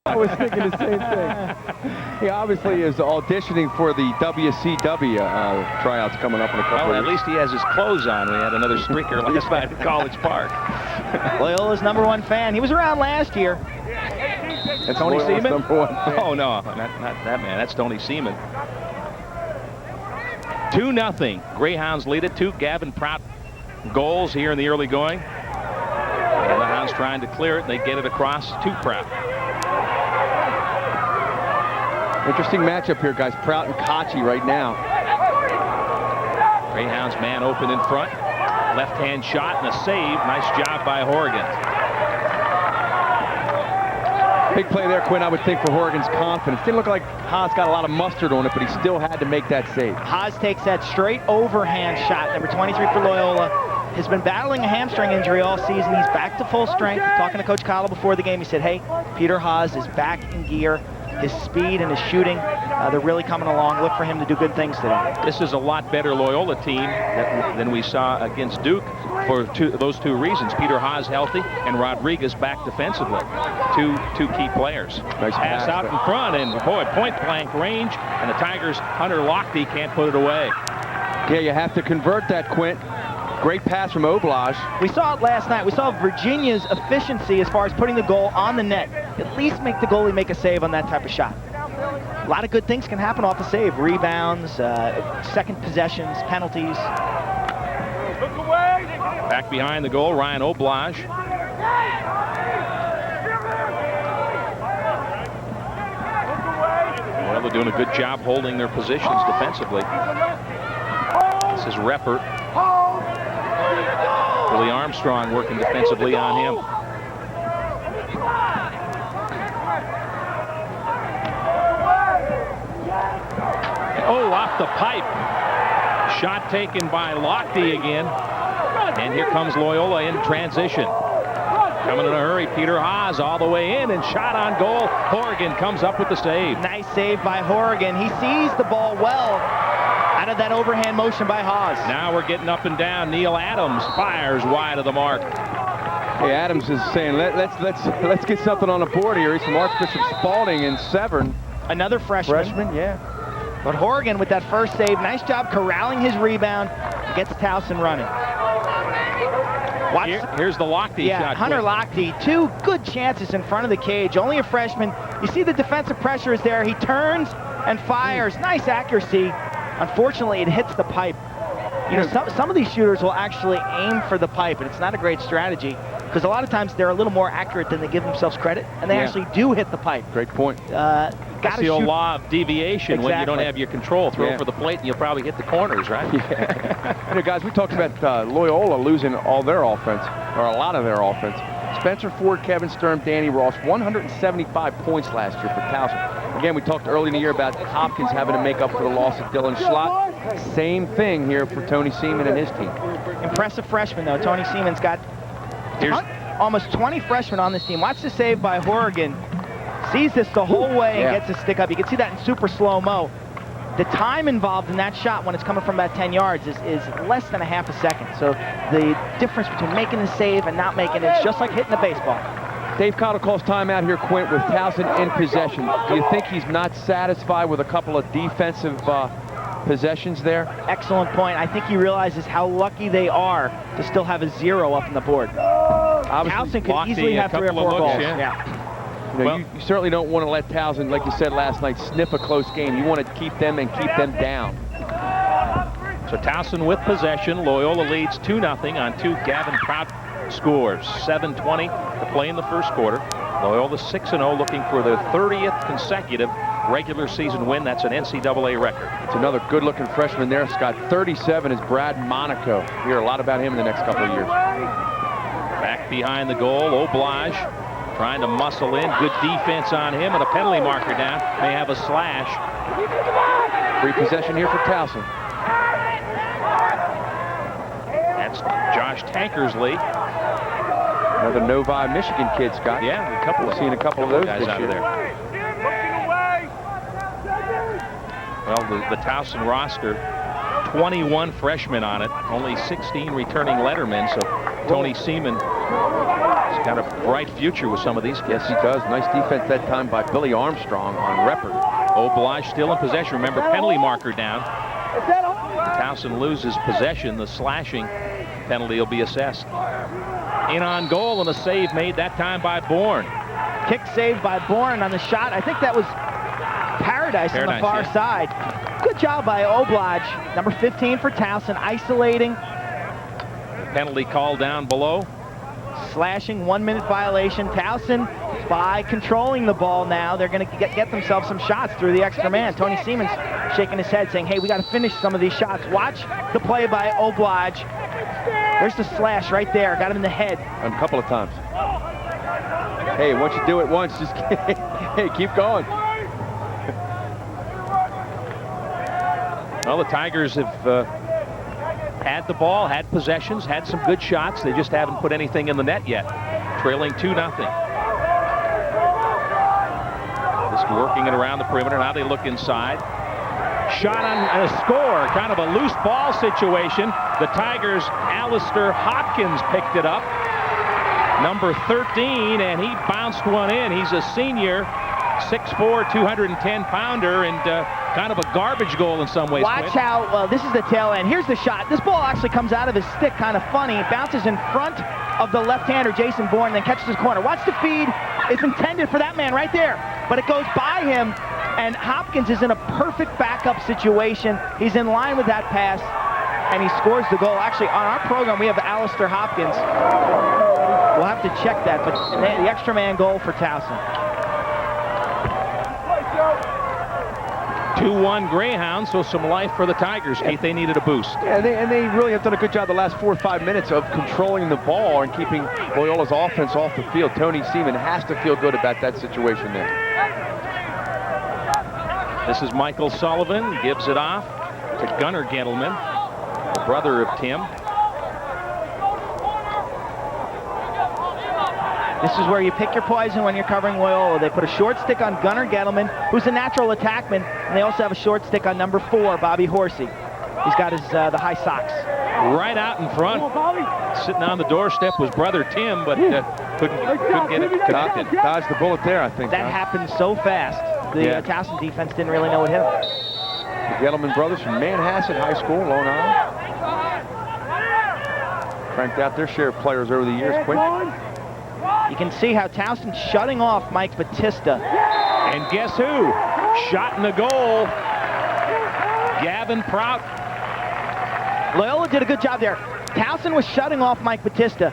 I was thinking the same thing. He obviously is auditioning for the WCW tryouts coming up in a couple Well, of at least he has his clothes on. We had another streaker last night at College Park. Loyola's #1 fan. He was around last year. That's Tony Loyola's Seaman? #1 fan. Oh, no, not that man. That's Tony Seaman. 2-0. Greyhounds lead it. 2 Gavin Prout goals here in the early going. And the Hounds trying to clear it. They get it across to Prout. Interesting matchup here, guys. Prout and Kochi right now. Greyhounds man open in front. Left-hand shot and a save. Nice job by Horgan. Big play there, Quinn, I would think, for Horgan's confidence. Didn't look like Haas got a lot of mustard on it, but he still had to make that save. Haas takes that straight overhand shot. Number 23 for Loyola. Has been battling a hamstring injury all season. He's back to full strength. Talking to Coach Kahlo before the game, he said, hey, Peter Haas is back in gear. His speed and his shooting, they're really coming along. Look for him to do good things today. This is a lot better Loyola team than we saw against Duke for those two reasons. Peter Haas healthy and Rodriguez back defensively. Two key players. Nice pass out in front, and boy, point blank range, and the Tigers' Hunter Lochte can't put it away. Yeah, you have to convert that, Quint. Great pass from Oblage. We saw it last night. We saw Virginia's efficiency as far as putting the goal on the net. At least make the goalie make a save on that type of shot. A lot of good things can happen off the save. Rebounds, second possessions, penalties. Back behind the goal, Ryan Oblage. Well, they're doing a good job holding their positions defensively. This is Reppert. Billy Armstrong working defensively on him. Oh, off the pipe. Shot taken by Lochte again. And here comes Loyola in transition. Coming in a hurry, Peter Haas all the way in and shot on goal. Horgan comes up with the save. Nice save by Horgan. He sees the ball well out of that overhand motion by Haas. Now we're getting up and down. Neil Adams fires wide of the mark. Hey, Adams is saying, let's get something on the board here. He's from Archbishop Spalding in Severn. Another freshman. Yeah. But Horgan with that first save, nice job corralling his rebound, gets Towson running. Here's the Lochte shot. Hunter Lochte, 2 good chances in front of the cage. Only a freshman. You see the defensive pressure is there. He turns and fires. Nice accuracy. Unfortunately, it hits the pipe. You know, some of these shooters will actually aim for the pipe, and it's not a great strategy because a lot of times they're a little more accurate than they give themselves credit, and they actually do hit the pipe. Great point. That's the old law of deviation. Exactly. When you don't have your control. Throw for the plate, and you'll probably hit the corners, right? Yeah. You know, guys, we talked about Loyola losing all their offense, or a lot of their offense. Spencer Ford, Kevin Sturm, Danny Ross, 175 points last year for Towson. Again, we talked early in the year about Hopkins having to make up for the loss of Dylan Schlott. Same thing here for Tony Seaman and his team. Impressive freshman, though. Tony Seaman's got almost 20 freshmen on this team. Watch the save by Horgan. Sees this the whole way and gets his stick up. You can see that in super slow-mo. The time involved in that shot when it's coming from about 10 yards is less than a half a second. So the difference between making the save and not making it is just like hitting a baseball. Dave Cottle calls timeout here, Quint, with Towson in possession. Do you think he's not satisfied with a couple of defensive possessions there? Excellent point. I think he realizes how lucky they are to still have a 0 up on the board. Towson could easily have 3 or 4 goals. You know, you certainly don't want to let Towson, like you said last night, sniff a close game. You want to keep them and keep them down. So Towson with possession. Loyola leads 2-0 on 2 Gavin Prout scores. 7:20 to play in the first quarter. Loyola 6-0, looking for their 30th consecutive regular season win. That's an NCAA record. It's another good-looking freshman there, Scott. 37 is Brad Monaco. We'll hear a lot about him in the next couple of years. Back behind the goal, Oblage trying to muscle in. Good defense on him, and a penalty marker down. May have a slash. Free possession here for Towson. That's Josh Tankersley. Another Novi, Michigan kid, Scott. Yeah, we've seen a couple of those guys this out year. of there. Well, the Towson roster, 21 freshmen on it, only 16 returning lettermen. So Tony Seaman He's got a bright future with some of these kids. Yes, he does. Nice defense that time by Billy Armstrong on Reppert. Oblige still in possession. Remember, penalty marker down. Towson loses possession. The slashing penalty will be assessed. In on goal, and a save made that time by Bourne. Kick saved by Bourne on the shot. I think that was Paradise on the far side. Good job by Oblige. Number 15 for Towson, isolating. Penalty call down below. Slashing, 1-minute violation. Towson, by controlling the ball now, they're going to get themselves some shots through the extra man. Tony Siemens shaking his head saying, hey, we got to finish some of these shots. Watch the play by Oblige. There's the slash right there. Got him in the head. A couple of times. Hey, once you do it once, just hey, keep going. Well, the Tigers have had the ball, had possessions, had some good shots. They just haven't put anything in the net yet. Trailing 2-0. Just working it around the perimeter. Now they look inside. Shot on a score. Kind of a loose ball situation. The Tigers' Alistair Hopkins picked it up. Number 13, and he bounced one in. He's a senior, 6'4", 210-pounder, and kind of a garbage goal in some ways. Watch how, well, this is the tail end. Here's the shot. This ball actually comes out of his stick kind of funny. It bounces in front of the left-hander, Jason Bourne, then catches his corner. Watch the feed. It's intended for that man right there, but it goes by him, and Hopkins is in a perfect backup situation. He's in line with that pass, and he scores the goal. Actually, on our program, we have Alistair Hopkins. We'll have to check that, but the extra man goal for Towson. 2-1 Greyhounds, so some life for the Tigers. Keith, they needed a boost. Yeah, and they really have done a good job the last 4 or 5 minutes of controlling the ball and keeping Loyola's offense off the field. Tony Seaman has to feel good about that situation there. This is Michael Sullivan, gives it off to Gunnar Gettleman, the brother of Tim. This is where you pick your poison when you're covering Loyola. They put a short stick on Gunnar Gettleman, who's a natural attackman, and they also have a short stick on number 4, Bobby Horsey. He's got his the high socks. Right out in front. Sitting on the doorstep was brother Tim, but couldn't get it connected. Dodged the bullet there, I think. That happened so fast. The Towson defense didn't really know what hit him. The Gettleman brothers from Manhasset High School, Long Island. Cranked out their share of players over the years quick. You can see how Towson's shutting off Mike Batista. And guess who? Shot in the goal. Gavin Prout. Loyola did a good job there. Towson was shutting off Mike Batista.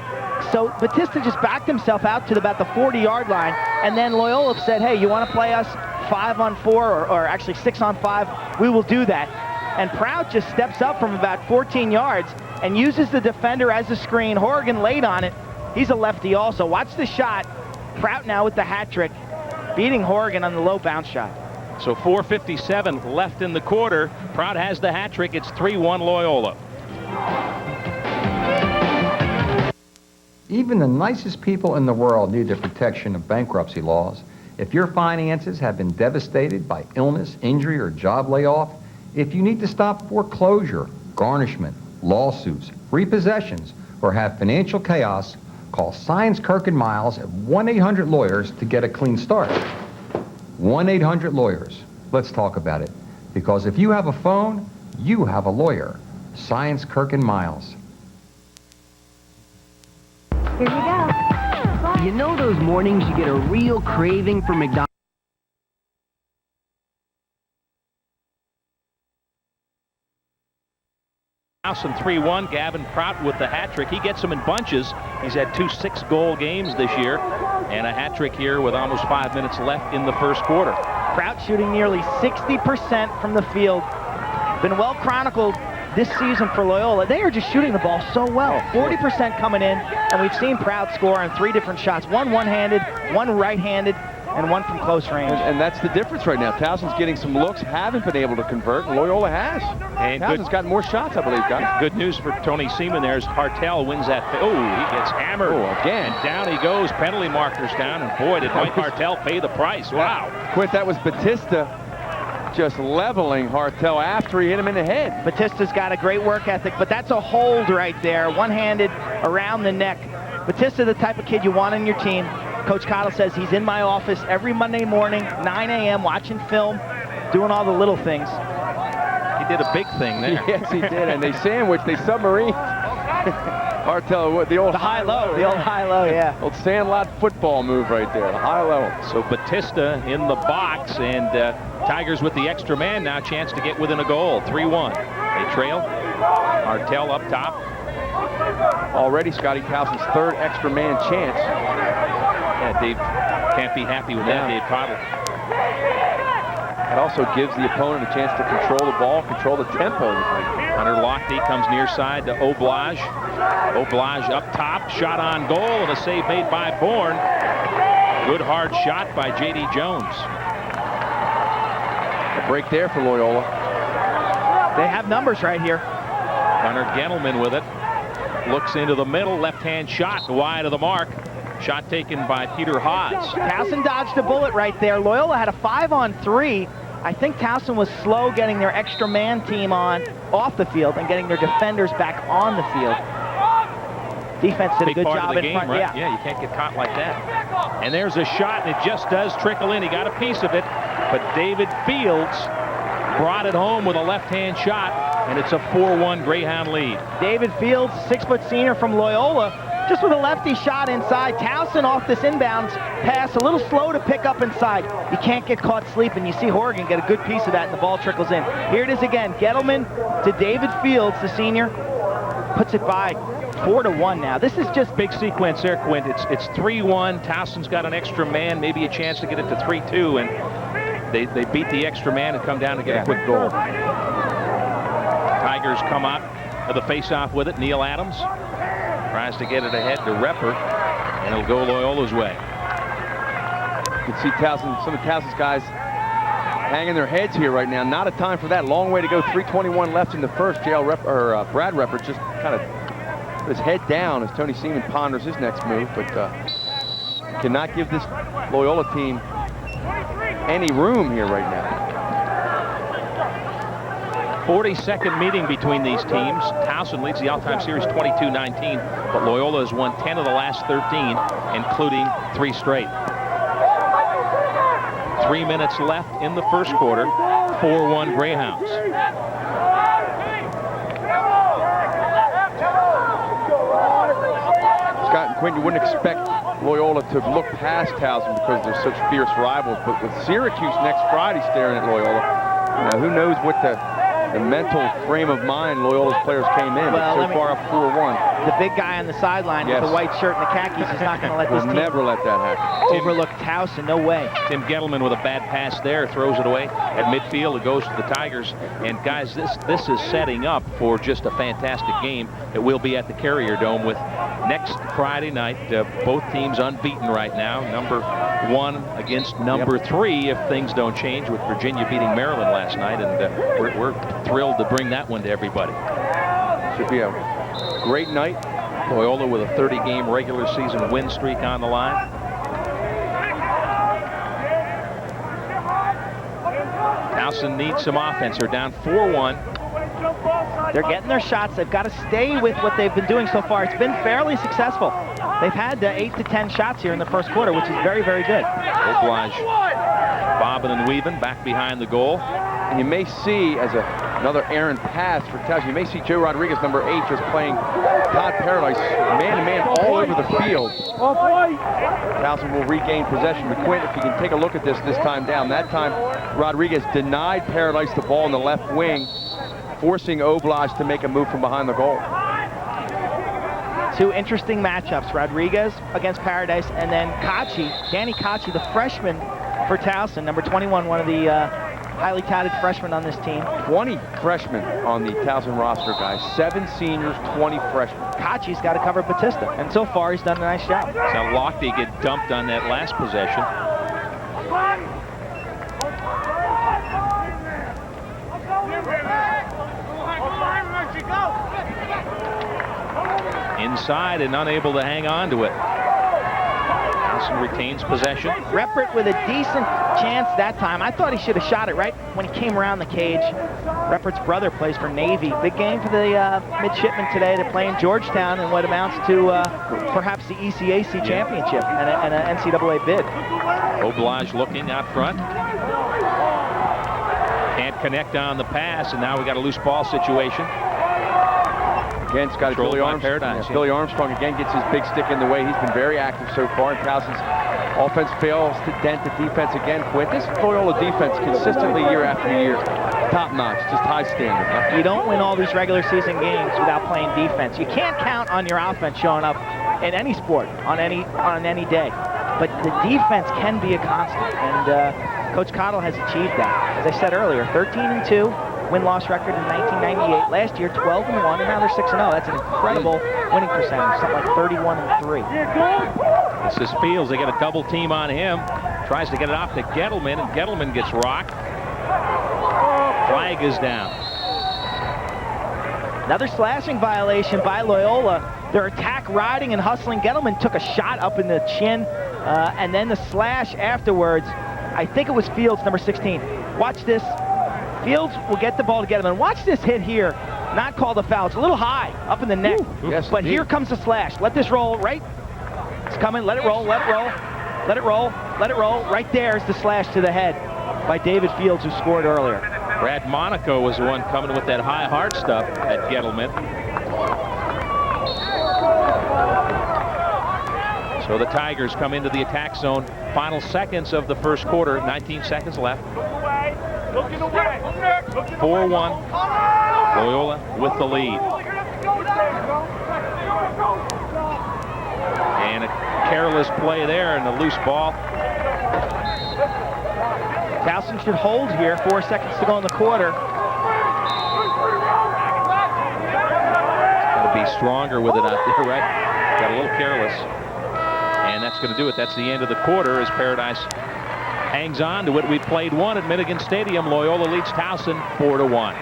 So Batista just backed himself out to about the 40-yard line. And then Loyola said, hey, you want to play us 5-on-4 or actually 6-on-5? We will do that. And Prout just steps up from about 14 yards and uses the defender as a screen. Horrigan laid on it. He's a lefty also. Watch the shot. Prout now with the hat trick, beating Horrigan on the low bounce shot. So 4:57 left in the quarter. Prout has the hat trick. It's 3-1 Loyola. Even the nicest people in the world need the protection of bankruptcy laws. If your finances have been devastated by illness, injury, or job layoff, if you need to stop foreclosure, garnishment, lawsuits, repossessions, or have financial chaos, call Science, Kirk, and Miles at 1-800-LAWYERS to get a clean start. 1-800-LAWYERS. Let's talk about it. Because if you have a phone, you have a lawyer. Science, Kirk, and Miles. Here you go. You know those mornings you get a real craving for McDonald's? Towson 3-1. Gavin Prout with the hat trick. He gets them in bunches. He's had 2 6-goal games this year and a hat trick here with almost 5 minutes left in the first quarter. Prout shooting nearly 60% from the field. Been well chronicled this season for Loyola. They are just shooting the ball so well. 40% coming in, and we've seen Prout score on 3 different shots. One one-handed, one right-handed, and one from close range. And that's the difference right now. Towson's getting some looks, haven't been able to convert, and Loyola has. And Towson's gotten more shots, I believe, guys. Good news for Tony Seaman there is Hartel wins that. Oh, he gets hammered. Oh, again. And down he goes. Penalty markers down, and boy, did Mike Hartel pay the price. Wow. Quint, that was Batista just leveling Hartel after he hit him in the head. Batista's got a great work ethic, but that's a hold right there. One-handed around the neck. Batista, the type of kid you want on your team. Coach Cottle says he's in my office every Monday morning, 9 a.m., watching film, doing all the little things. He did a big thing there. Yes, he did, and they sandwiched, they submarined. Bartel, what, the old high-low. The old high-low, yeah. Old sandlot football move right there, the high-low. So Batista in the box, and Tigers with the extra man now, chance to get within a goal. 3-1. They trail. Martell up top. Already Scotty Towson's third extra man chance. Yeah, Dave can't be happy with that, Dave Cottle. It also gives the opponent a chance to control the ball, control the tempo. Hunter Lochte comes near side to Oblage. Oblage up top, shot on goal, and a save made by Bourne. Good hard shot by J.D. Jones. A break there for Loyola. They have numbers right here. Hunter Gentelman with it. Looks into the middle, left-hand shot, wide of the mark. Shot taken by Peter Haas. Towson dodged a bullet right there. Loyola had a 5-on-3. I think Towson was slow getting their extra man team off the field and getting their defenders back on the field. Defense did a good job in front. Right? Yeah, you can't get caught like that. And there's a shot, and it just does trickle in. He got a piece of it, but David Fields brought it home with a left-hand shot, and it's a 4-1 Greyhound lead. David Fields, 6-foot senior from Loyola, just with a lefty shot inside. Towson off this inbounds pass, a little slow to pick up inside. You can't get caught sleeping. You see Horgan get a good piece of that, and the ball trickles in. Here it is again. Gettleman to David Fields, the senior, puts it by. 4-1 now. This is just big sequence there, Quint. It's 3-1. Towson's got an extra man, maybe a chance to get it to 3-2, and they beat the extra man and come down to get a quick goal. Tigers come out of the face-off with it. Neil Adams tries to get it ahead to Repper, and it'll go Loyola's way. You can see Towson, some of Towson's guys hanging their heads here right now. Not a time for that. Long way to go. 3:21 left in the first. Brad Repper just kind of put his head down as Tony Seaman ponders his next move, but cannot give this Loyola team any room here right now. 42nd meeting between these teams. Towson leads the all-time series 22-19, but Loyola has won 10 of the last 13, including 3 straight. 3 minutes left in the first quarter. 4-1 Greyhounds. Scott and Quinn, you wouldn't expect Loyola to look past Towson because they're such fierce rivals, but with Syracuse next Friday staring at Loyola, who knows what the mental frame of mind Loyola's players came in. Well, so far up 4-1. The big guy on the sideline with the white shirt and the khakis is not going to let this team never let that happen. Overlook Towson, no way. Tim Gettleman with a bad pass there, throws it away at midfield. It goes to the Tigers. And guys, this is setting up for just a fantastic game that will be at the Carrier Dome with next Friday night. Both teams unbeaten right now. Number 1 against number 3 if things don't change, with Virginia beating Maryland last night. And we're thrilled to bring that one to everybody. Should be a great night. Loyola with a 30-game regular season win streak on the line. Towson needs some offense. They're down 4-1. They're getting their shots. They've got to stay with what they've been doing so far. It's been fairly successful. They've had 8 to 10 shots here in the first quarter, which is very, very good. Oblage bobbing and weaving back behind the goal. And you may see, as another errant pass for Towson, you may see Joe Rodriguez, number 8, just playing Todd Paradise man-to-man all over the field. Towson will regain possession. But Quint, if you can take a look at this time down, that time Rodriguez denied Paradise the ball in the left wing, forcing Oblage to make a move from behind the goal. 2 interesting matchups, Rodriguez against Paradise, and then Danny Kachi, the freshman for Towson, number 21, one of the highly touted freshmen on this team. 20 freshmen on the Towson roster, guys. 7 seniors, 20 freshmen. Kachi's got to cover Batista, and so far he's done a nice job. So Lochte get dumped on that last possession. Inside and unable to hang on to it. Towson retains possession. Reppert with a decent chance that time. I thought he should have shot it right when he came around the cage. Reppert's brother plays for Navy. Big game for the midshipmen today. They're playing Georgetown in what amounts to perhaps the ECAC championship and an NCAA bid. Oblage looking out front. Can't connect on the pass, and now we got a loose ball situation. Again, Scotty, Billy Armstrong. Billy Armstrong again gets his big stick in the way. He's been very active so far, and Towson's offense fails to dent the defense again. Quint, this Loyola defense consistently year after year, top notch, just high standard. Huh? You don't win all these regular season games without playing defense. You can't count on your offense showing up in any sport on any day, but the defense can be a constant, and Coach Cottle has achieved that. As I said earlier, 13-2. Win-loss record in 1998. Last year, 12-1, and now they're 6-0. That's an incredible winning percentage, something like 31-3. This is Fields. They get a double team on him. Tries to get it off to Gettleman, and Gettleman gets rocked. Flag is down. Another slashing violation by Loyola. Their attack riding and hustling. Gettleman took a shot up in the chin, and then the slash afterwards. I think it was Fields, number 16. Watch this. Fields will get the ball to Gettleman. Watch this hit here. Not called a foul. It's a little high up in the neck. Yes, but indeed. Here comes the slash. Let this roll, right? It's coming. Let it roll. Let it roll. Let it roll. Let it roll. Right there is the slash to the head by David Fields, who scored earlier. Brad Monaco was the one coming with that high hard stuff at Gettleman. So the Tigers come into the attack zone. Final seconds of the first quarter. 19 seconds left. 4-1. Loyola with the lead. And a careless play there and a loose ball. Towson should hold here. 4 seconds to go in the quarter. Got to be stronger with it out there, right? Got a little careless. And that's going to do it. That's the end of the quarter as Paradise hangs on to it. We played one at Minnigan Stadium. Loyola leads Towson 4-1.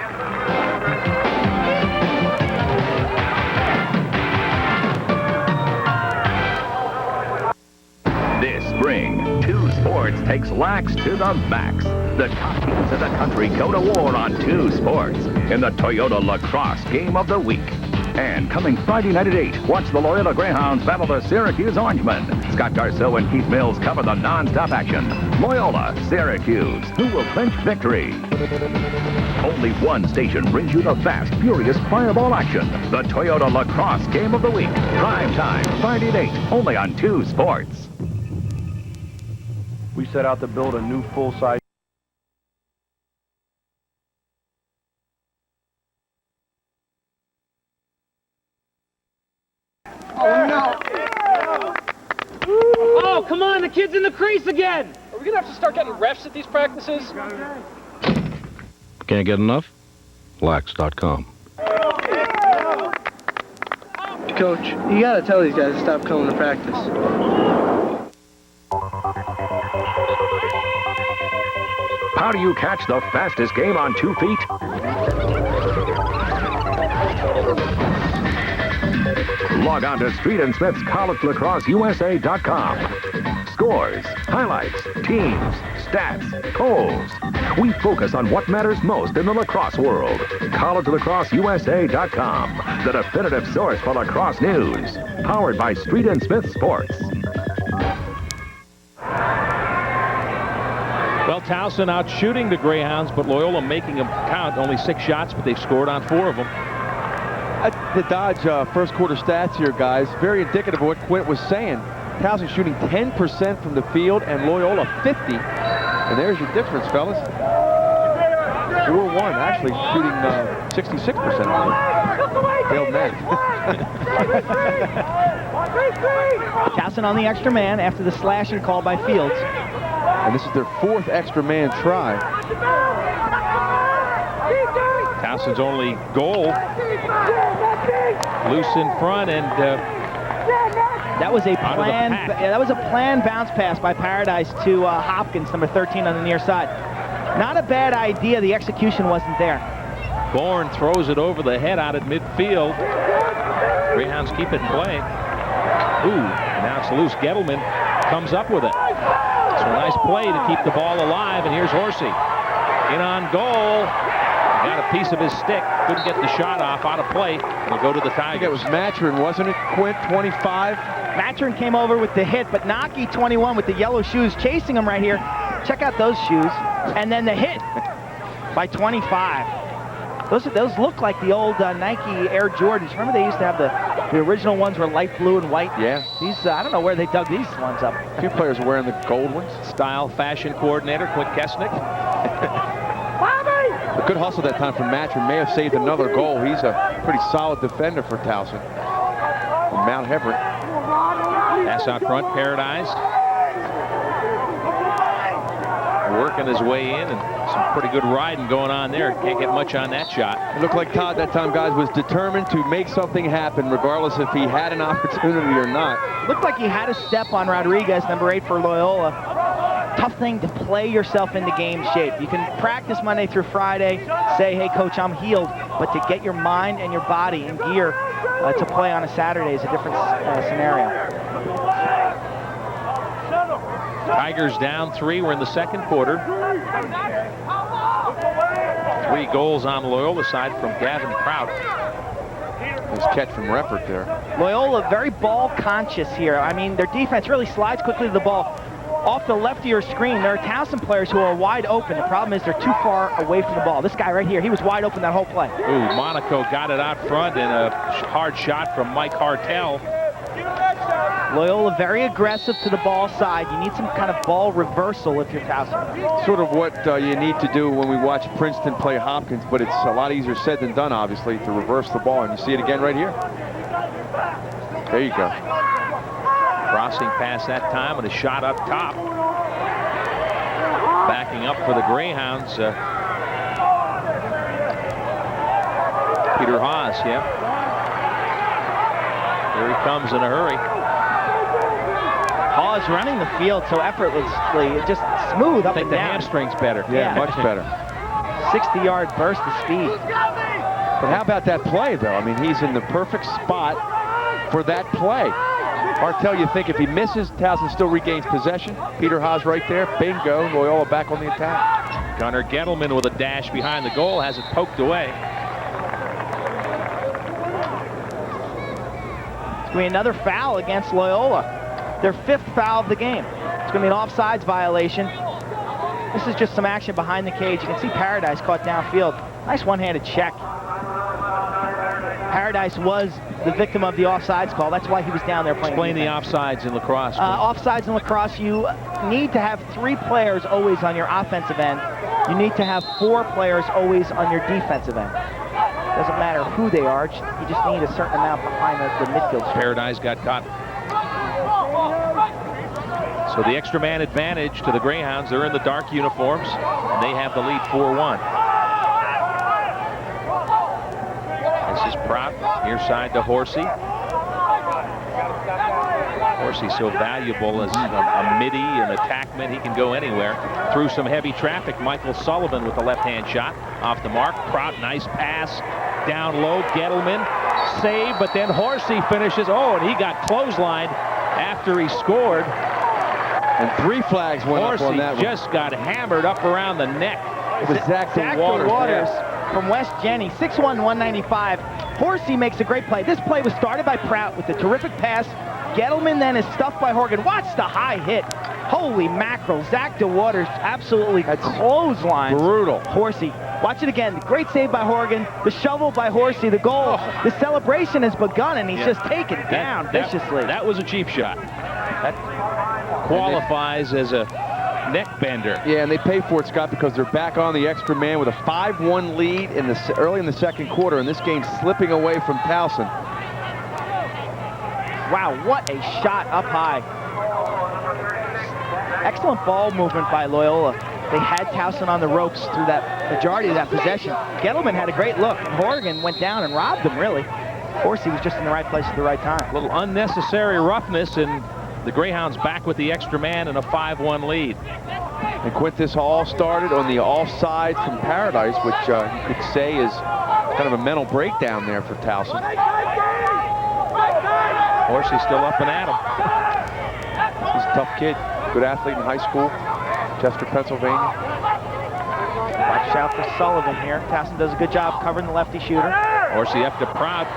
This spring, 2 Sports takes Lax to the max. The top teams in the country go to war on 2 Sports in the Toyota Lacrosse Game of the Week. And coming Friday night at 8, watch the Loyola Greyhounds battle the Syracuse Orangemen. Scott Garceau and Keith Mills cover the non-stop action. Loyola, Syracuse, who will clinch victory? Only one station brings you the fast, furious fireball action. The Toyota Lacrosse Game of the Week. Prime time, Friday at 8, only on 2 Sports. We set out to build a new full-size Oh, come on, the kid's in the crease again! Are we gonna have to start getting refs at these practices? Can't get enough? Lax.com. Coach, you gotta tell these guys to stop coming to practice. How do you catch the fastest game on 2 feet? Log on to Street and Smith's CollegeLacrosseUSA.com. Scores, highlights, teams, stats, polls. We focus on what matters most in the lacrosse world. CollegeLacrosseUSA.com, the definitive source for lacrosse news. Powered by Street and Smith Sports. Well, Towson out shooting the Greyhounds, but Loyola making them count. Only 6 shots, but they've scored on 4 of them. The Dodge first quarter stats here, guys, very indicative of what Quint was saying. Towson shooting 10% from the field and Loyola 50. And there's your difference, fellas. 4-1, actually shooting 66%. Failed net. Towson on the extra man after the slashing call by Fields. And this is their 4th extra man try. Towson's only goal. Loose in front, and that was a out of the planned. pack. Yeah, that was a planned bounce pass by Paradise to Hopkins, number 13 on the near side. Not a bad idea. The execution wasn't there. Bourne throws it over the head out at midfield. Greyhounds keep it in play. Ooh, now it's loose. Gettleman comes up with it. So a nice play to keep the ball alive, and here's Horsey. In on goal. Got a piece of his stick. Couldn't get the shot off. Out of play. It'll go to the Tigers. I think it was Mathurin, wasn't it, Quint? 25. Mathurin came over with the hit, but Naki, 21, with the yellow shoes, chasing him right here. Check out those shoes. And then the hit by 25. Those look like the old Nike Air Jordans. Remember they used to have the original ones were light blue and white? Yeah. These, I don't know where they dug these ones up. A few players are wearing the gold ones. Style fashion coordinator, Quint Kesnick. A good hustle that time from Mathurin. May have saved another goal. He's a pretty solid defender for Towson. From Mount Hebron. Pass out front, Paradise. Working his way in, and some pretty good riding going on there. Can't get much on that shot. It looked like Todd that time, guys, was determined to make something happen, regardless if he had an opportunity or not. Looked like he had a step on Rodriguez, number 8 for Loyola. Tough thing to play yourself into game shape. You can practice Monday through Friday, say, hey, coach, I'm healed. But to get your mind and your body in gear to play on a Saturday is a different scenario. Tigers down 3. We're in the second quarter. 3 goals on the Loyola side from Gavin Prout. Nice catch from Reppert there. Loyola very ball conscious here. I mean, their defense really slides quickly to the ball. Off the left of your screen, there are Towson players who are wide open. The problem is they're too far away from the ball. This guy right here, he was wide open that whole play. Ooh, Monaco got it out front, and a hard shot from Mike Hartel. Loyola very aggressive to the ball side. You need some kind of ball reversal if you're Towson. Sort of what you need to do when we watch Princeton play Hopkins, but it's a lot easier said than done, obviously, to reverse the ball. And you see it again right here. There you go. Crossing past that time, and a shot up top. Backing up for the Greyhounds. Peter Haas, yeah. Here he comes in a hurry. Hawes running the field so effortlessly, just smooth up I think and the down. hamstrings better. Yeah, much better. 60-yard burst of speed. But how about that play, though? I mean, he's in the perfect spot for that play. Hartel, you think if he misses, Towson still regains possession. Peter Haas right there. Bingo. Loyola back on the attack. Gunnar Gettleman with a dash behind the goal, has it poked away. It's going to be another foul against Loyola. Their 5th foul of the game. It's going to be an offsides violation. This is just some action behind the cage. You can see Paradise caught downfield. Nice one-handed check. Paradise was the victim of the offsides call. That's why he was down there playing. Explain the defense. offsides in lacrosse. Offsides in lacrosse, you need to have 3 players always on your offensive end. You need to have 4 players always on your defensive end. Doesn't matter who they are. You just need a certain amount behind the midfield. Paradise got caught. So the extra man advantage to the Greyhounds. They're in the dark uniforms, and they have the lead 4-1. This is Prout, near side to Horsey. Horsey so valuable as a midi, an attackman. He can go anywhere. Through some heavy traffic, Michael Sullivan with the left-hand shot. Off the mark, Prout, nice pass. Down low, Gettleman. Save, but then Horsey finishes. Oh, and he got clotheslined after he scored. And 3 flags went up on that one. Horsey just got hammered up around the neck. It was Zach Waters from West Jenny, 6'1", 195. Horsey makes a great play. This play was started by Prout with a terrific pass. Gettleman then is stuffed by Horgan. Watch the high hit. Holy mackerel. Zach DeWaters absolutely clothesline. Brutal. Horsey. Watch it again. Great save by Horgan. The shovel by Horsey. The goal. The celebration has begun, and he's just taken down viciously. That was a cheap shot. That qualifies as a neck bender. Yeah, and they pay for it, Scott, because they're back on the extra man with a 5-1 lead in early in the second quarter, and this game's slipping away from Towson. Wow, what a shot up high. Excellent ball movement by Loyola. They had Towson on the ropes through that majority of that possession. Gettleman had a great look, and Horgan went down and robbed him, really. Of course, he was just in the right place at the right time. A little unnecessary roughness, and the Greyhounds back with the extra man and a 5-1 lead. And Quint, this all started on the offside from Paradise, which you could say is kind of a mental breakdown there for Towson. Horsey's still up and at him. He's Tough kid. Good athlete in high school. Chester, Pennsylvania. Watch out for Sullivan here. Towson does a good job covering the lefty shooter. Orsiefka Proud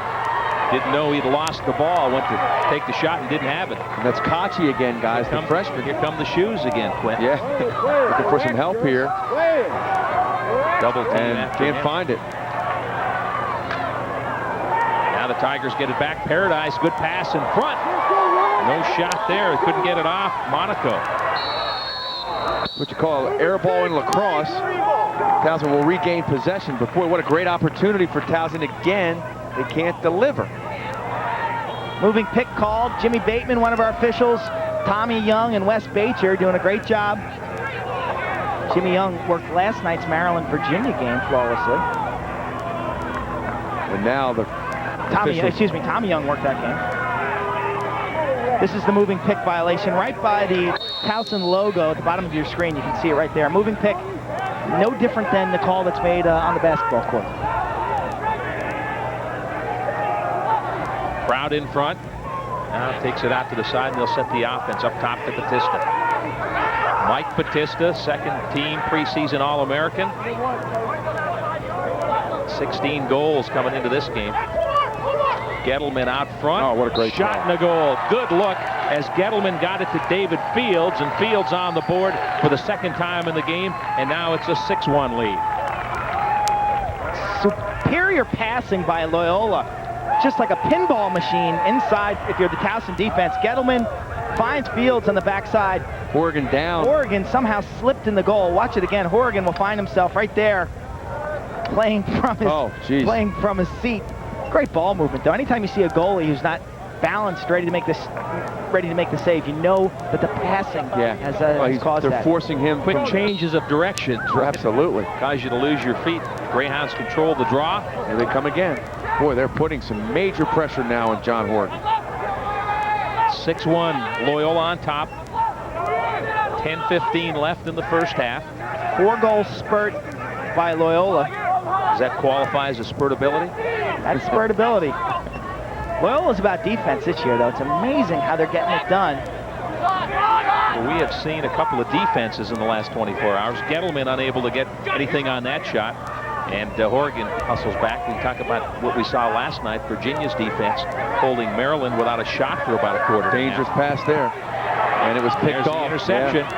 didn't know he'd lost the ball, went to take the shot and didn't have it. And that's Kachi again, guys, the freshman. Here come the shoes again, Quinn. Yeah, looking for some help here. Double team and can't find it. Now the Tigers get it back. Paradise, good pass in front. No shot there. Couldn't get it off. Monaco. What you call an air ball in lacrosse. Towson will regain possession, but boy, what a great opportunity for Towson again. They can't deliver. Moving pick called. Jimmy Bateman, one of our officials. Tommy Young and Wes Bacher doing a great job. Jimmy Young worked last night's Maryland-Virginia game flawlessly. And now the Tommy Young worked that game. This is the moving pick violation right by the Towson logo at the bottom of your screen. You can see it right there. Moving pick, no different than the call that's made on the basketball court. Proud in front. Now takes it out to the side, and they'll set the offense up top to Batista. Mike Batista, second team preseason All-American. 16 goals coming into this game. Gettleman out front. Oh, what a great shot and a goal. Good look as Gettleman got it to David Fields, and Fields on the board for the second time in the game, and now it's a 6-1 lead. Superior passing by Loyola. Just like a pinball machine inside if you're the Towson defense. Gettleman finds Fields on the backside. Horrigan down. Horrigan somehow slipped in the goal. Watch it again. Horrigan will find himself right there playing from his seat. Great ball movement though. Anytime you see a goalie who's not balanced, ready to make the save, you know that the passing has caused that. They're forcing him quick changes of direction. Absolutely. Cause you to lose your feet. Greyhounds control the draw. Here they come again. Boy, they're putting some major pressure now on John Horgan. 6-1, Loyola on top. 10:15 left in the first half. 4-goal spurt by Loyola. Does that qualify as a spurtability? That's spurtability. Loyola's about defense this year, though. It's amazing how they're getting it done. Well, we have seen a couple of defenses in the last 24 hours. Gettleman unable to get anything on that shot. And Horgan hustles back. We talk about what we saw last night. Virginia's defense holding Maryland without a shot for about a quarter. Dangerous pass there. And it was picked off. The interception. Yeah.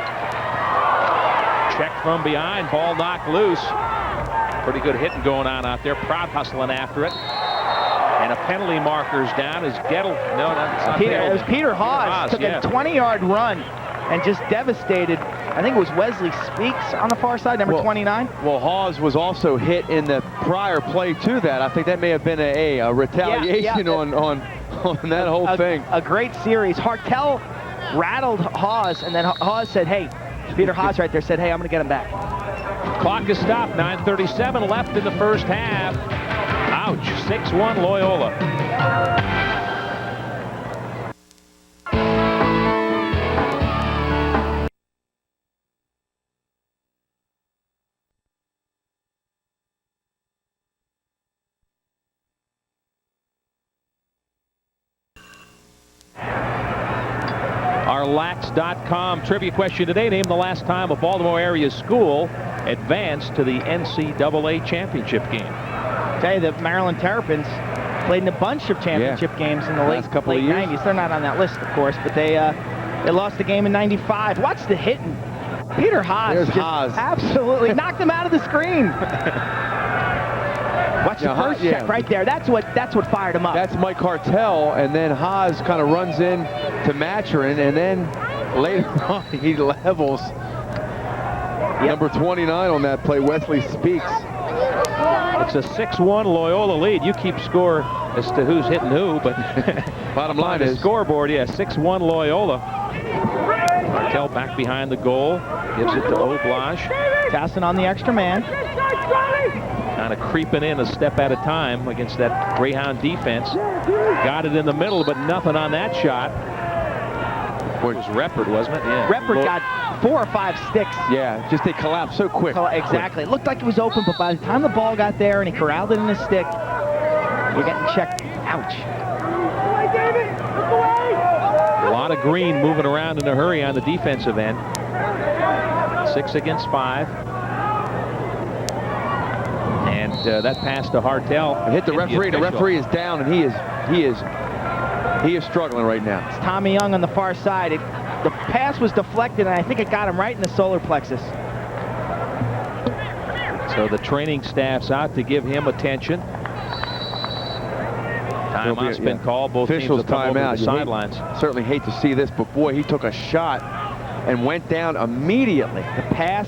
Check from behind. Ball knocked loose. Pretty good hitting going on out there. Proud hustling after it. And a penalty marker's down as Gettle. No, not it was Peter Haas. Took a 20-yard run and just devastated. I think it was Wesley Speaks on the far side, number 29. Well, Hawes was also hit in the prior play to that. I think that may have been a retaliation on that whole thing. A great series. Hartel rattled Hawes, and then Hawes said, hey, Peter Haas right there said, hey, I'm going to get him back. Clock is stopped. 9:37 left in the first half. Ouch. 6-1 Loyola. Our Lax.com trivia question today. Name the last time a Baltimore area school advanced to the NCAA championship game. Tell you, the Maryland Terrapins played in a bunch of championship games in the late 90s. They're not on that list, of course, but they lost the game in '95. Watch the hitting. Peter Haas. There's Haas. Absolutely knocked him out of the screen. Watch the first check right there. That's what fired him up. That's Mike Hartel, and then Haas kind of runs in to Maturin, and then later on he levels number 29 on that play, Wesley Speaks. It's a 6-1 Loyola lead. You keep score as to who's hitting who, but bottom line is scoreboard, 6-1 Loyola. Hartel back behind the goal, gives it to Oblage. Towson on the extra man. Kind of creeping in a step at a time against that Greyhound defense. Got it in the middle, but nothing on that shot. It was Reppert, wasn't it? Yeah. Reppert got 4 or 5 sticks. Yeah, just they collapsed so quick. Exactly. It looked like it was open, but by the time the ball got there and he corralled it in his stick, you're getting checked. Ouch. A lot of green moving around in a hurry on the defensive end. 6 against 5. And that pass to Hartel. Hit the referee. The referee is down, and he is struggling right now. It's Tommy Young on the far side. The pass was deflected, and I think it got him right in the solar plexus. So the training staff's out to give him attention. Timeout's been called. Both officials teams have come over timeout. the sidelines. Certainly hate to see this, but boy, he took a shot and went down immediately. The pass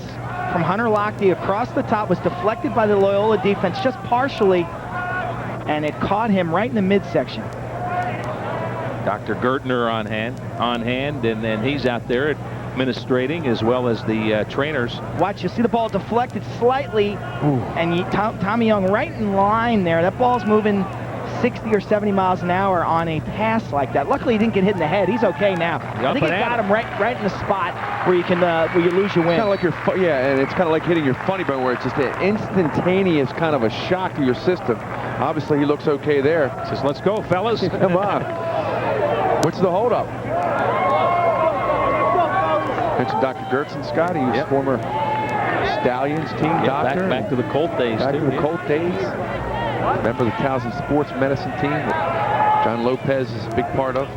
from Hunter Lochte across the top was deflected by the Loyola defense just partially, and it caught him right in the midsection. Dr. Gertner on hand, and then he's out there administrating as well as the trainers. Watch, you see the ball deflected slightly, and Tommy Young right in line there. That ball's moving 60 or 70 miles an hour on a pass like that. Luckily, he didn't get hit in the head. He's okay now. I think it got him right in the spot where you can where you lose your win. Kind of like and it's kind of like hitting your funny bone, where it's just an instantaneous kind of a shock to your system. Obviously, he looks okay there. Says, "Let's go, fellas." Come on. What's the holdup? Mentioned Dr. Gertson, Scott. He was former Stallions team doctor. Back to the Colt days, Back to the Colt days. Member of the Towson sports medicine team that John Lopez is a big part of.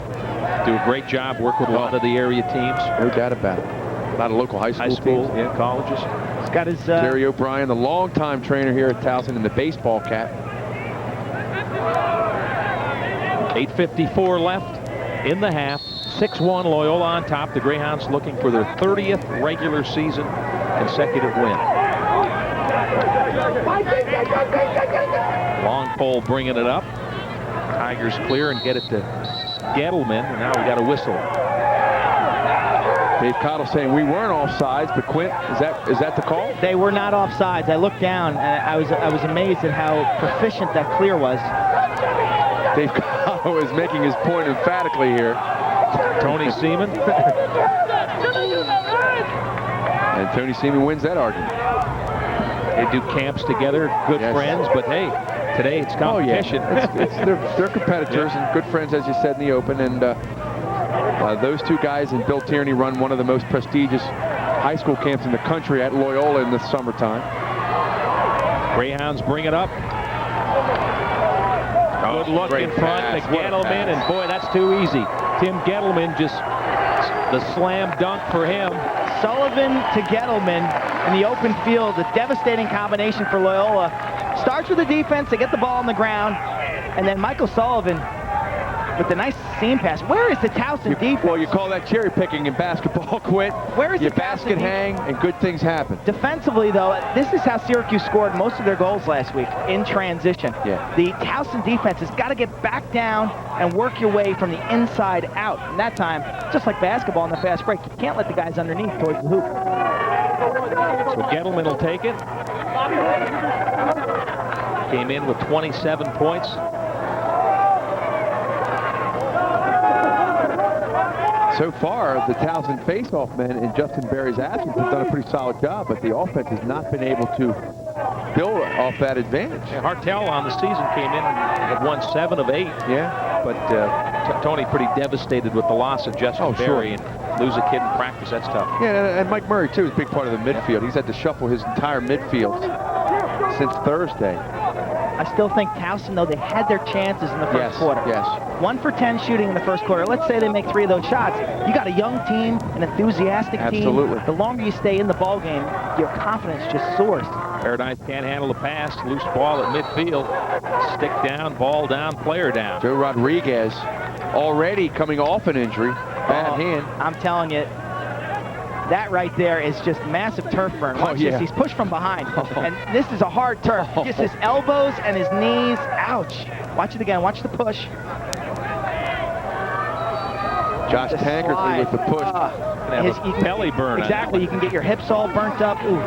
Do a great job, work with a lot of the area teams. No doubt about it. A lot of local high school teams. Yeah, colleges. He's got his Jerry O'Brien, the longtime trainer here at Towson, in the baseball cap. 8:54 left in the half. 6-1 Loyola on top. The Greyhounds looking for their 30th regular season consecutive win. Long pole bringing it up. Tigers clear and get it to Gettleman, and now we got a whistle. Dave Cottle saying we weren't offsides, but Quint, is that the call? They were not offsides. I looked down, and I was amazed at how proficient that clear was. Dave Cottle is making his point emphatically here. Tony Seaman. And Tony Seaman wins that argument. They do camps together, good friends, but hey, today it's competition. They're competitors and good friends, as you said in the open. And those two guys and Bill Tierney run one of the most prestigious high school camps in the country at Loyola in the summertime. Greyhounds bring it up. Good look in front to Gettleman, and boy, that's too easy. Tim Gettleman, just the slam dunk for him. Sullivan to Gettleman in the open field, a devastating combination for Loyola. Starts with the defense, they get the ball on the ground, and then Michael Sullivan with the nice seam pass. Where is the Towson defense? Well, you call that cherry picking in basketball, Quint. Where is your the basket hang and good things happen. Defensively, though, this is how Syracuse scored most of their goals last week, in transition. Yeah. The Towson defense has got to get back down and work your way from the inside out. And that time, just like basketball in the fast break, you can't let the guys underneath towards the hoop. So Gettleman will take it. Came in with 27 points. So far, the Towson face-off men in Justin Berry's absence have done a pretty solid job, but the offense has not been able to build off that advantage. Yeah, Hartel on the season came in and had won 7 of 8. Yeah. But Tony pretty devastated with the loss of Justin Berry, and lose a kid in practice, that's tough. Yeah, and Mike Murray, too, is a big part of the midfield. He's had to shuffle his entire midfield since Thursday. I still think Towson, though, they had their chances in the first quarter. Yes. 1 for 10 shooting in the first quarter. Let's say they make 3 of those shots. You got a young team, an enthusiastic team. Absolutely. The longer you stay in the ball game, your confidence just soars. Paradise can't handle the pass. Loose ball at midfield. Stick down, ball down, player down. Joe Rodriguez already coming off an injury. Bad hand. I'm telling you, that right there is just massive turf burn. Watch this. He's pushed from behind. And this is a hard turf. Just his elbows and his knees. Ouch. Watch it again. Watch the push. Josh Tankersley with the push. Belly burn. Exactly. You can get your hips all burnt up. Ooh,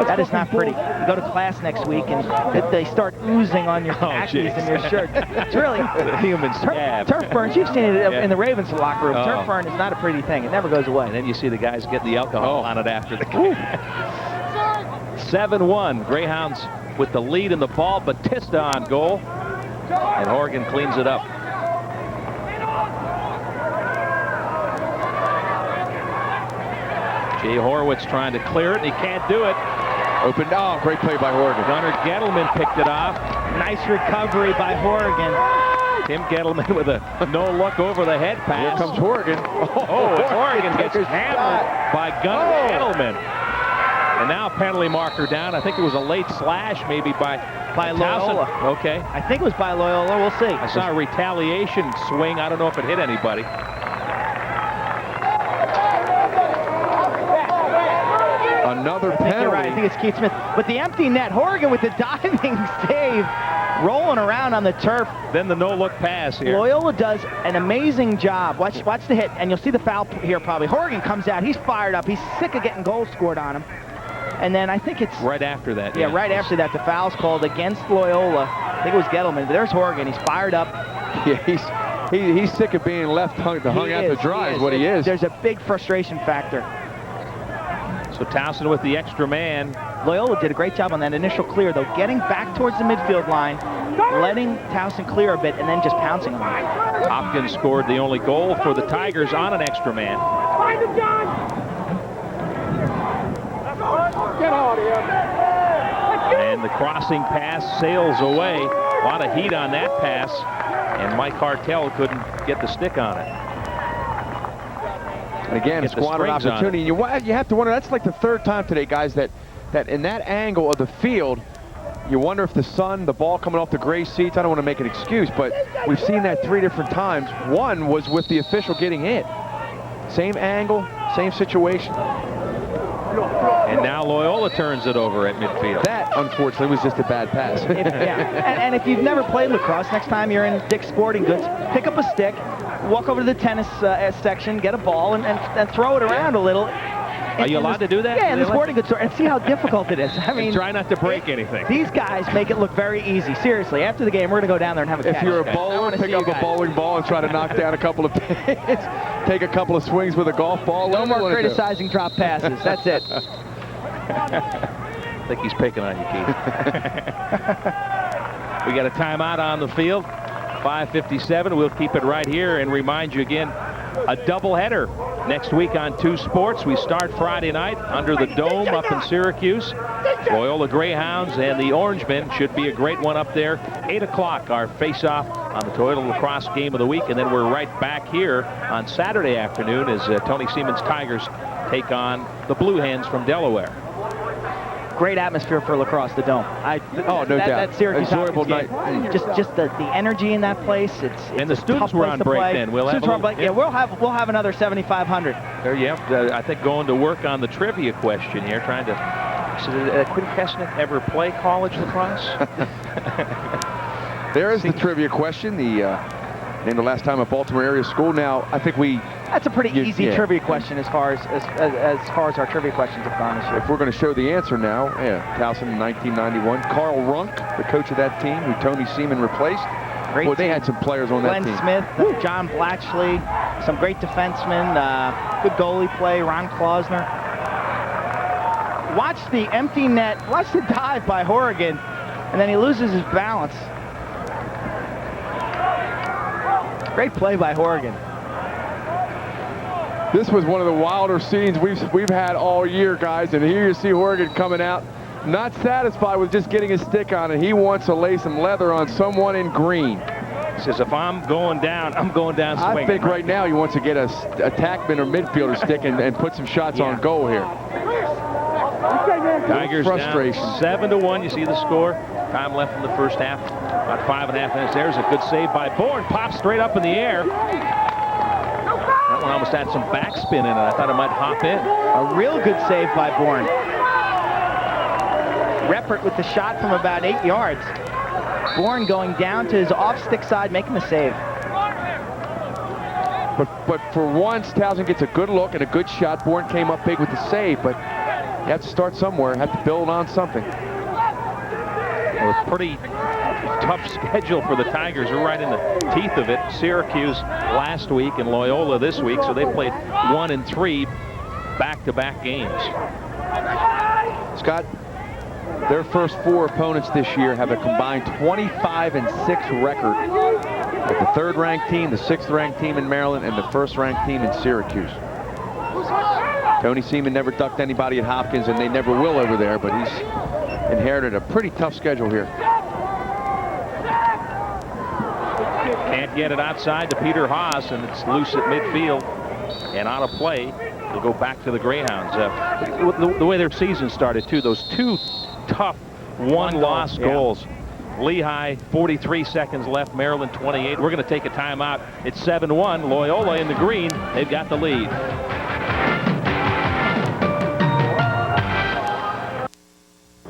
that is not pretty. You go to class next week and they start oozing on your khakis and your shirt. It's really human scab. Turf burns. You've seen it in the Ravens locker room. Turf burn is not a pretty thing. It never goes away. And then you see the guys get the alcohol on it after the game. 7-1. Greyhounds with the lead in the ball. Batista on goal. And Oregon cleans it up. Jay Horwitz trying to clear it, and he can't do it. Opened. Oh, great play by Horgan. Gunnar Gettleman picked it off. Nice recovery by Horgan. Tim Gettleman with a no-look over the head pass. Here comes Horgan. Oh, Horgan gets hammered by Gunnar Gettleman. And now penalty marker down. I think it was a late slash maybe by Loyola. Okay. I think it was by Loyola. We'll see. I saw a retaliation swing. I don't know if it hit anybody. Another I think penalty. you're right. I think it's Keith Smith. But the empty net, Horgan with the diving save, rolling around on the turf. Then the no-look pass here. Loyola does an amazing job. Watch the hit, and you'll see the foul here probably. Horgan comes out. He's fired up. He's sick of getting goals scored on him. And then I think it's... Right after that. Yeah, right after that, the foul's called against Loyola. I think it was Gettleman. But there's Horgan. He's fired up. Yeah, he's sick of being left hung out to dry is what he is. There's a big frustration factor. So Towson with the extra man. Loyola did a great job on that initial clear, though, getting back towards the midfield line, letting Towson clear a bit, and then just pouncing on him. Hopkins scored the only goal for the Tigers on an extra man. Get out of here. And the crossing pass sails away. A lot of heat on that pass, and Mike Hartel couldn't get the stick on it. And again, a squandered opportunity. You have to wonder, that's like the third time today, guys, that in that angle of the field, you wonder if the sun, the ball coming off the gray seats, I don't want to make an excuse, but we've seen that 3 different times. One was with the official getting hit. Same angle, same situation. And now Loyola turns it over at midfield. That, unfortunately, was just a bad pass. And if you've never played lacrosse, next time you're in Dick's Sporting Goods, pick up a stick, walk over to the tennis section, get a ball, and throw it around a little. Are you allowed to do that? Yeah, in the sporting goods store, and see how difficult it is. I mean, and try not to break anything. These guys make it look very easy. Seriously, after the game, we're going to go down there and have a catch. If you're a bowler, pick up a bowling ball and try to knock down a couple of pins. Take a couple of swings with a golf ball. No more criticizing drop passes. That's it. I think he's picking on you, Keith. We got a timeout on the field. 5:57. We'll keep it right here and remind you again, a doubleheader next week on 2 Sports. We start Friday night under the dome up in Syracuse. Loyola Greyhounds and the Orangemen should be a great one up there. 8 o'clock, our face-off on the Toyota Lacrosse Game of the Week, and then we're right back here on Saturday afternoon as Tony Seaman's Tigers take on the Blue Hens from Delaware. Great atmosphere for lacrosse, the dome. No doubt. That Syracuse enjoyable night. Just the energy in that place. It's and the students were on break then. We'll have we'll have another 7,500. There you have. I think going to work on the trivia question here, trying to. Did Quinn Kesnick ever play college lacrosse? There is the trivia question. Named the last time a Baltimore area school. Now, I think that's a pretty easy trivia question as far as our trivia questions have gone this year. If we're going to show the answer now, Towson in 1991. Carl Runk, the coach of that team, who Tony Seaman replaced. Well, they had some players on that team. Glenn Smith, John Blatchley, some great defensemen, good goalie play, Ron Klausner. Watch the empty net, watch the dive by Horgan, and then he loses his balance. Great play by Horgan. This was one of the wilder scenes we've had all year, guys, and here you see Horgan coming out, not satisfied with just getting his stick on it. He wants to lay some leather on someone in green. He says, if I'm going down, I'm going down swinging. I think right now he wants to get a attackman or midfielder stick and put some shots on goal here. Tigers frustration. Down 7-1. You see the score. Time left in the first half. About 5.5 minutes. There's a good save by Bourne. Pops straight up in the air. That one almost had some backspin in it. I thought it might hop in. A real good save by Bourne. Reppert with the shot from about 8 yards. Bourne going down to his off-stick side, making the save. But for once, Towson gets a good look and a good shot. Bourne came up big with the save, but you have to start somewhere, have to build on something. Well, a pretty tough schedule for the Tigers. We're right in the teeth of it. Syracuse last week and Loyola this week, so they played 1 and 3 back-to-back games. Scott, their first 4 opponents this year have a combined 25-6 record. With the 3rd-ranked team, the 6th-ranked team in Maryland, and the 1st-ranked team in Syracuse. Tony Seaman never ducked anybody at Hopkins, and they never will over there, but he's inherited a pretty tough schedule here. Can't get it outside to Peter Haas, and it's loose at midfield and out of play. They'll go back to the Greyhounds. The way their season started, too, those two tough one-loss goals. Lehigh, 43 seconds left. Maryland, 28. We're going to take a timeout. It's 7-1. Loyola in the green. They've got the lead.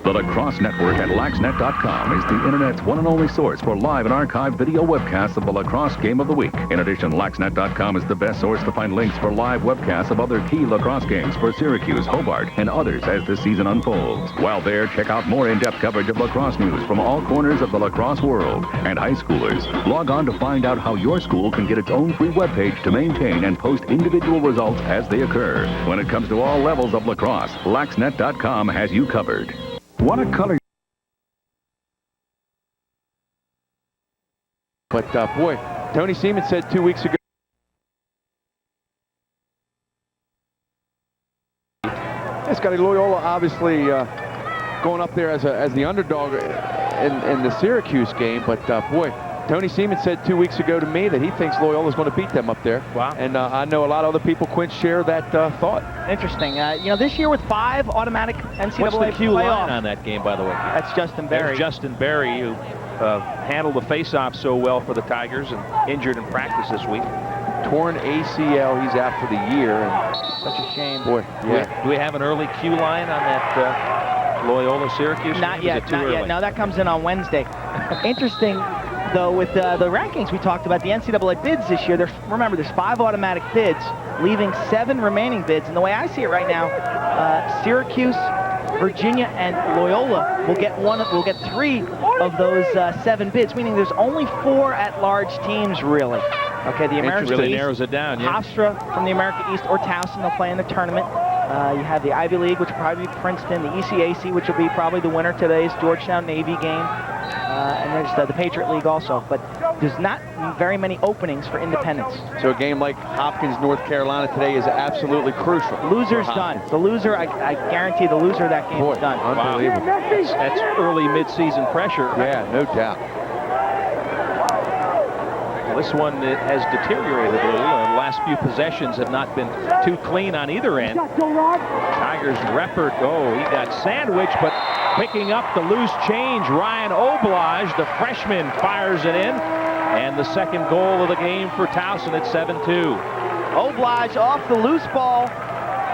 The Lacrosse Network at laxnet.com is the Internet's one and only source for live and archived video webcasts of the Lacrosse Game of the Week. In addition, laxnet.com is the best source to find links for live webcasts of other key lacrosse games for Syracuse, Hobart, and others as the season unfolds. While there, check out more in-depth coverage of lacrosse news from all corners of the lacrosse world. And high schoolers, log on to find out how your school can get its own free webpage to maintain and post individual results as they occur. When it comes to all levels of lacrosse, laxnet.com has you covered. What a color. But, boy, Tony Seaman said 2 weeks ago, Scotty, Loyola obviously going up there as the underdog in the Syracuse game, but, boy, Tony Seaman said 2 weeks ago to me that he thinks Loyola's going to beat them up there. Wow. And I know a lot of other people, Quint, share that thought. Interesting. You know, this year with 5 automatic NCAA What's the cue line playoff. on that game, by the way? That's Justin Berry. There's Justin Berry, who handled the face-off so well for the Tigers and injured in practice this week. Torn ACL, he's out for the year. And such a shame. Boy, yeah. Do we have an early cue line on that Loyola Syracuse? Not yet, not yet. No, that comes in on Wednesday. Interesting, though, with the rankings we talked about, the NCAA bids this year, remember, there's 5 automatic bids, leaving 7 remaining bids. And the way I see it right now, Syracuse, Virginia, and Loyola will get 3 of those 7 bids, meaning there's only 4 at-large teams, really. Okay, the American really East, narrows it down, yeah. Hofstra from the American East, or Towson, they'll play in the tournament. You have the Ivy League, which will probably be Princeton, the ECAC, which will be probably the winner today's Georgetown Navy game, and there's the Patriot League also. But there's not very many openings for independents. So a game like Hopkins, North Carolina today is absolutely crucial. Loser's done. The loser, I guarantee the loser of that game is done. Unbelievable. Wow. That's early mid-season pressure. Yeah, no doubt. This one has deteriorated a little. The last few possessions have not been too clean on either end. Tigers Reppert, he got sandwiched, but picking up the loose change, Ryan Oblage, the freshman, fires it in. And the second goal of the game for Towson at 7-2. Oblage off the loose ball.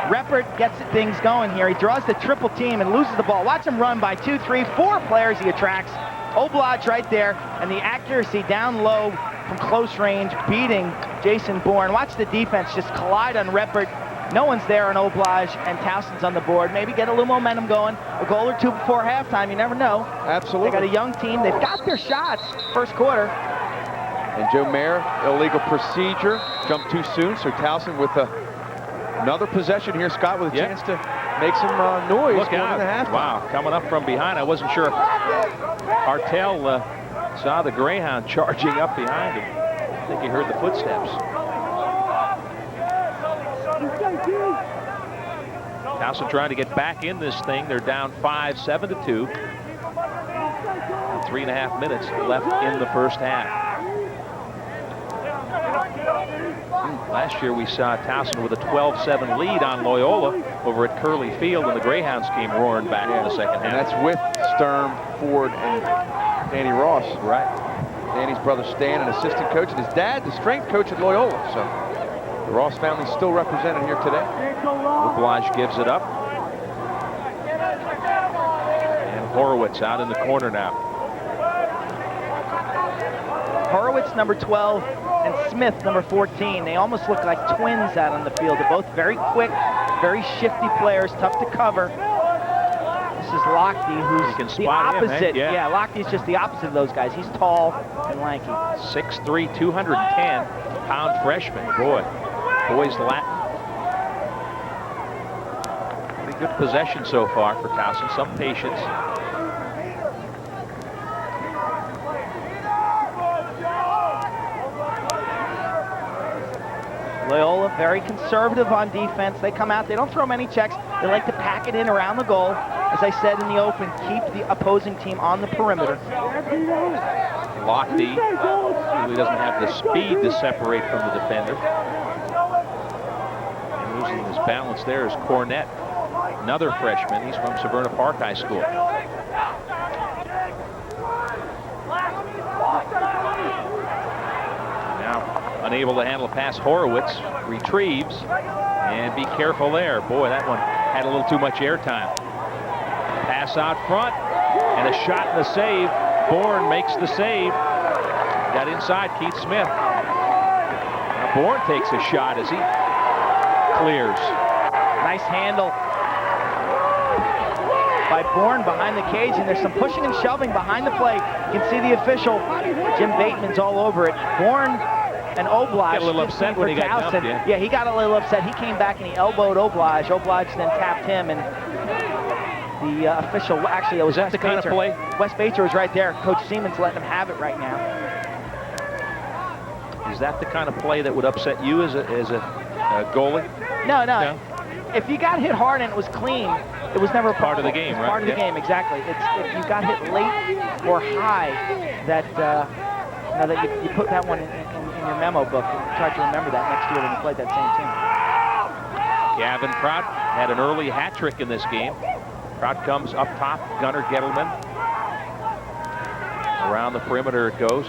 Reppert gets things going here. He draws the triple team and loses the ball. Watch him run by 2, 3, 4 players he attracts. Oblage right there, and the accuracy down low from close range, beating Jason Bourne. Watch the defense just collide on Reppert. No one's there on Oblage, and Towson's on the board. Maybe get a little momentum going. A goal or 2 before halftime, you never know. Absolutely. They got a young team. They've got their shots first quarter. And Joe Mayer, illegal procedure, jumped too soon, so Towson with another possession here, Scott, with a chance to make some noise. Look out. Wow, coming up from behind. I wasn't sure. Hartel saw the Greyhound charging up behind him. I think he heard the footsteps. Towson trying to get back in this thing. They're down 5, 7-2. 3.5 minutes left in the first half. Last year we saw Towson with a 12-7 lead on Loyola over at Curley Field, and the Greyhounds came roaring back in the second half. And that's with Sturm, Ford, and Danny Ross. Right. Danny's brother Stan, an assistant coach, and his dad, the strength coach at Loyola. So the Ross family's still represented here today. Oblage gives it up. And Horowitz out in the corner now. Horowitz, number 12, and Smith, number 14. They almost look like twins out on the field. They're both very quick, very shifty players, tough to cover. This is Lochte, who's the opposite. Yeah, Lochte's just the opposite of those guys. He's tall and lanky. 6'3", 210-pound freshman. Boys Latin. Pretty good possession so far for Towson. Some patience. Loyola very conservative on defense. They come out, they don't throw many checks. They like to pack it in around the goal. As I said in the open, keep the opposing team on the perimeter. Lochte really doesn't have the speed to separate from the defender. And losing his balance there is Cornett, another freshman. He's from Severna Park High School. Now unable to handle a pass, Horowitz retrieves, and be careful there. Boy, that one had a little too much airtime. Pass out front, and a shot and a save. Bourne makes the save. Got inside Keith Smith. Now Bourne takes a shot as he clears. Nice handle by Bourne behind the cage, and there's some pushing and shoving behind the play. You can see the official, Jim Bateman's all over it. Bourne and Oblage. Got a little upset when he got dumped, yeah, he got a little upset. He came back and he elbowed Oblage. Oblage then tapped him, and the official, actually it was that the kind of play? Wes Bater was right there. Coach Siemens letting him have it right now. Is that the kind of play that would upset you as a goalie? No. If you got hit hard and it was clean, it was never a part of the game, right? Part of the game, exactly. It's if you got hit late or high that that you put that one in your memo book and try to remember that next year when you played that same team. Gavin Prout had an early hat trick in this game. Prout comes up top, Gunnar Gettleman. Around the perimeter it goes.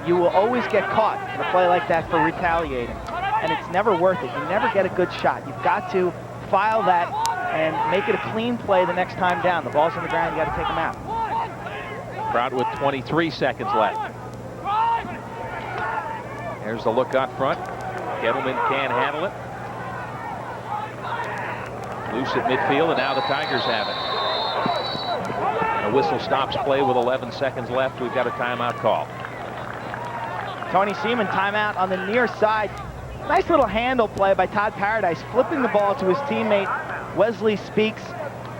You will always get caught in a play like that for retaliating, and it's never worth it. You never get a good shot. You've got to file that and make it a clean play the next time down. The ball's on the ground, you got to take them out. Prout with 23 seconds left. There's the look out front. Gettleman can't handle it. Loose at midfield, and now the Tigers have it. And a whistle stops play with 11 seconds left. We've got a timeout call. Tony Seaman, timeout on the near side. Nice little handle play by Todd Paradise, flipping the ball to his teammate Wesley Speaks.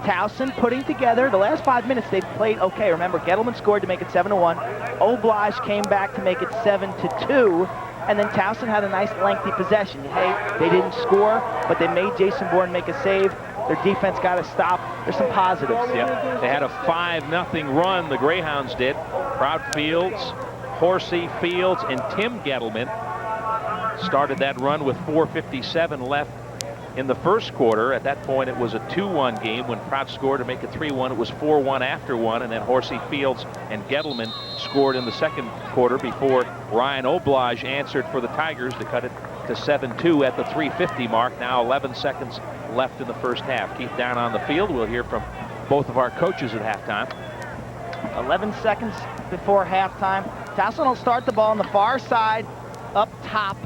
Towson putting together the last 5 minutes. They've played okay. Remember, Gettleman scored to make it 7-1. Oblage came back to make it 7-2. And then Towson had a nice lengthy possession. Hey, they didn't score, but they made Jason Bourne make a save. Their defense got to stop. There's some positives. Yep. They had a 5-0 run, the Greyhounds did. Prout Fields, Horsey Fields, and Tim Gettleman started that run with 4:57 left in the first quarter. At that point, it was a 2-1 game. When Prout scored to make it 3-1, it was 4-1 after one, and then Horsey Fields and Gettleman scored in the second quarter before Ryan Oblage answered for the Tigers to cut it to 7-2 at the 3:50 mark. Now 11 seconds left in the first half. Keith down on the field. We'll hear from both of our coaches at halftime. 11 seconds before halftime. Towson will start the ball on the far side, up top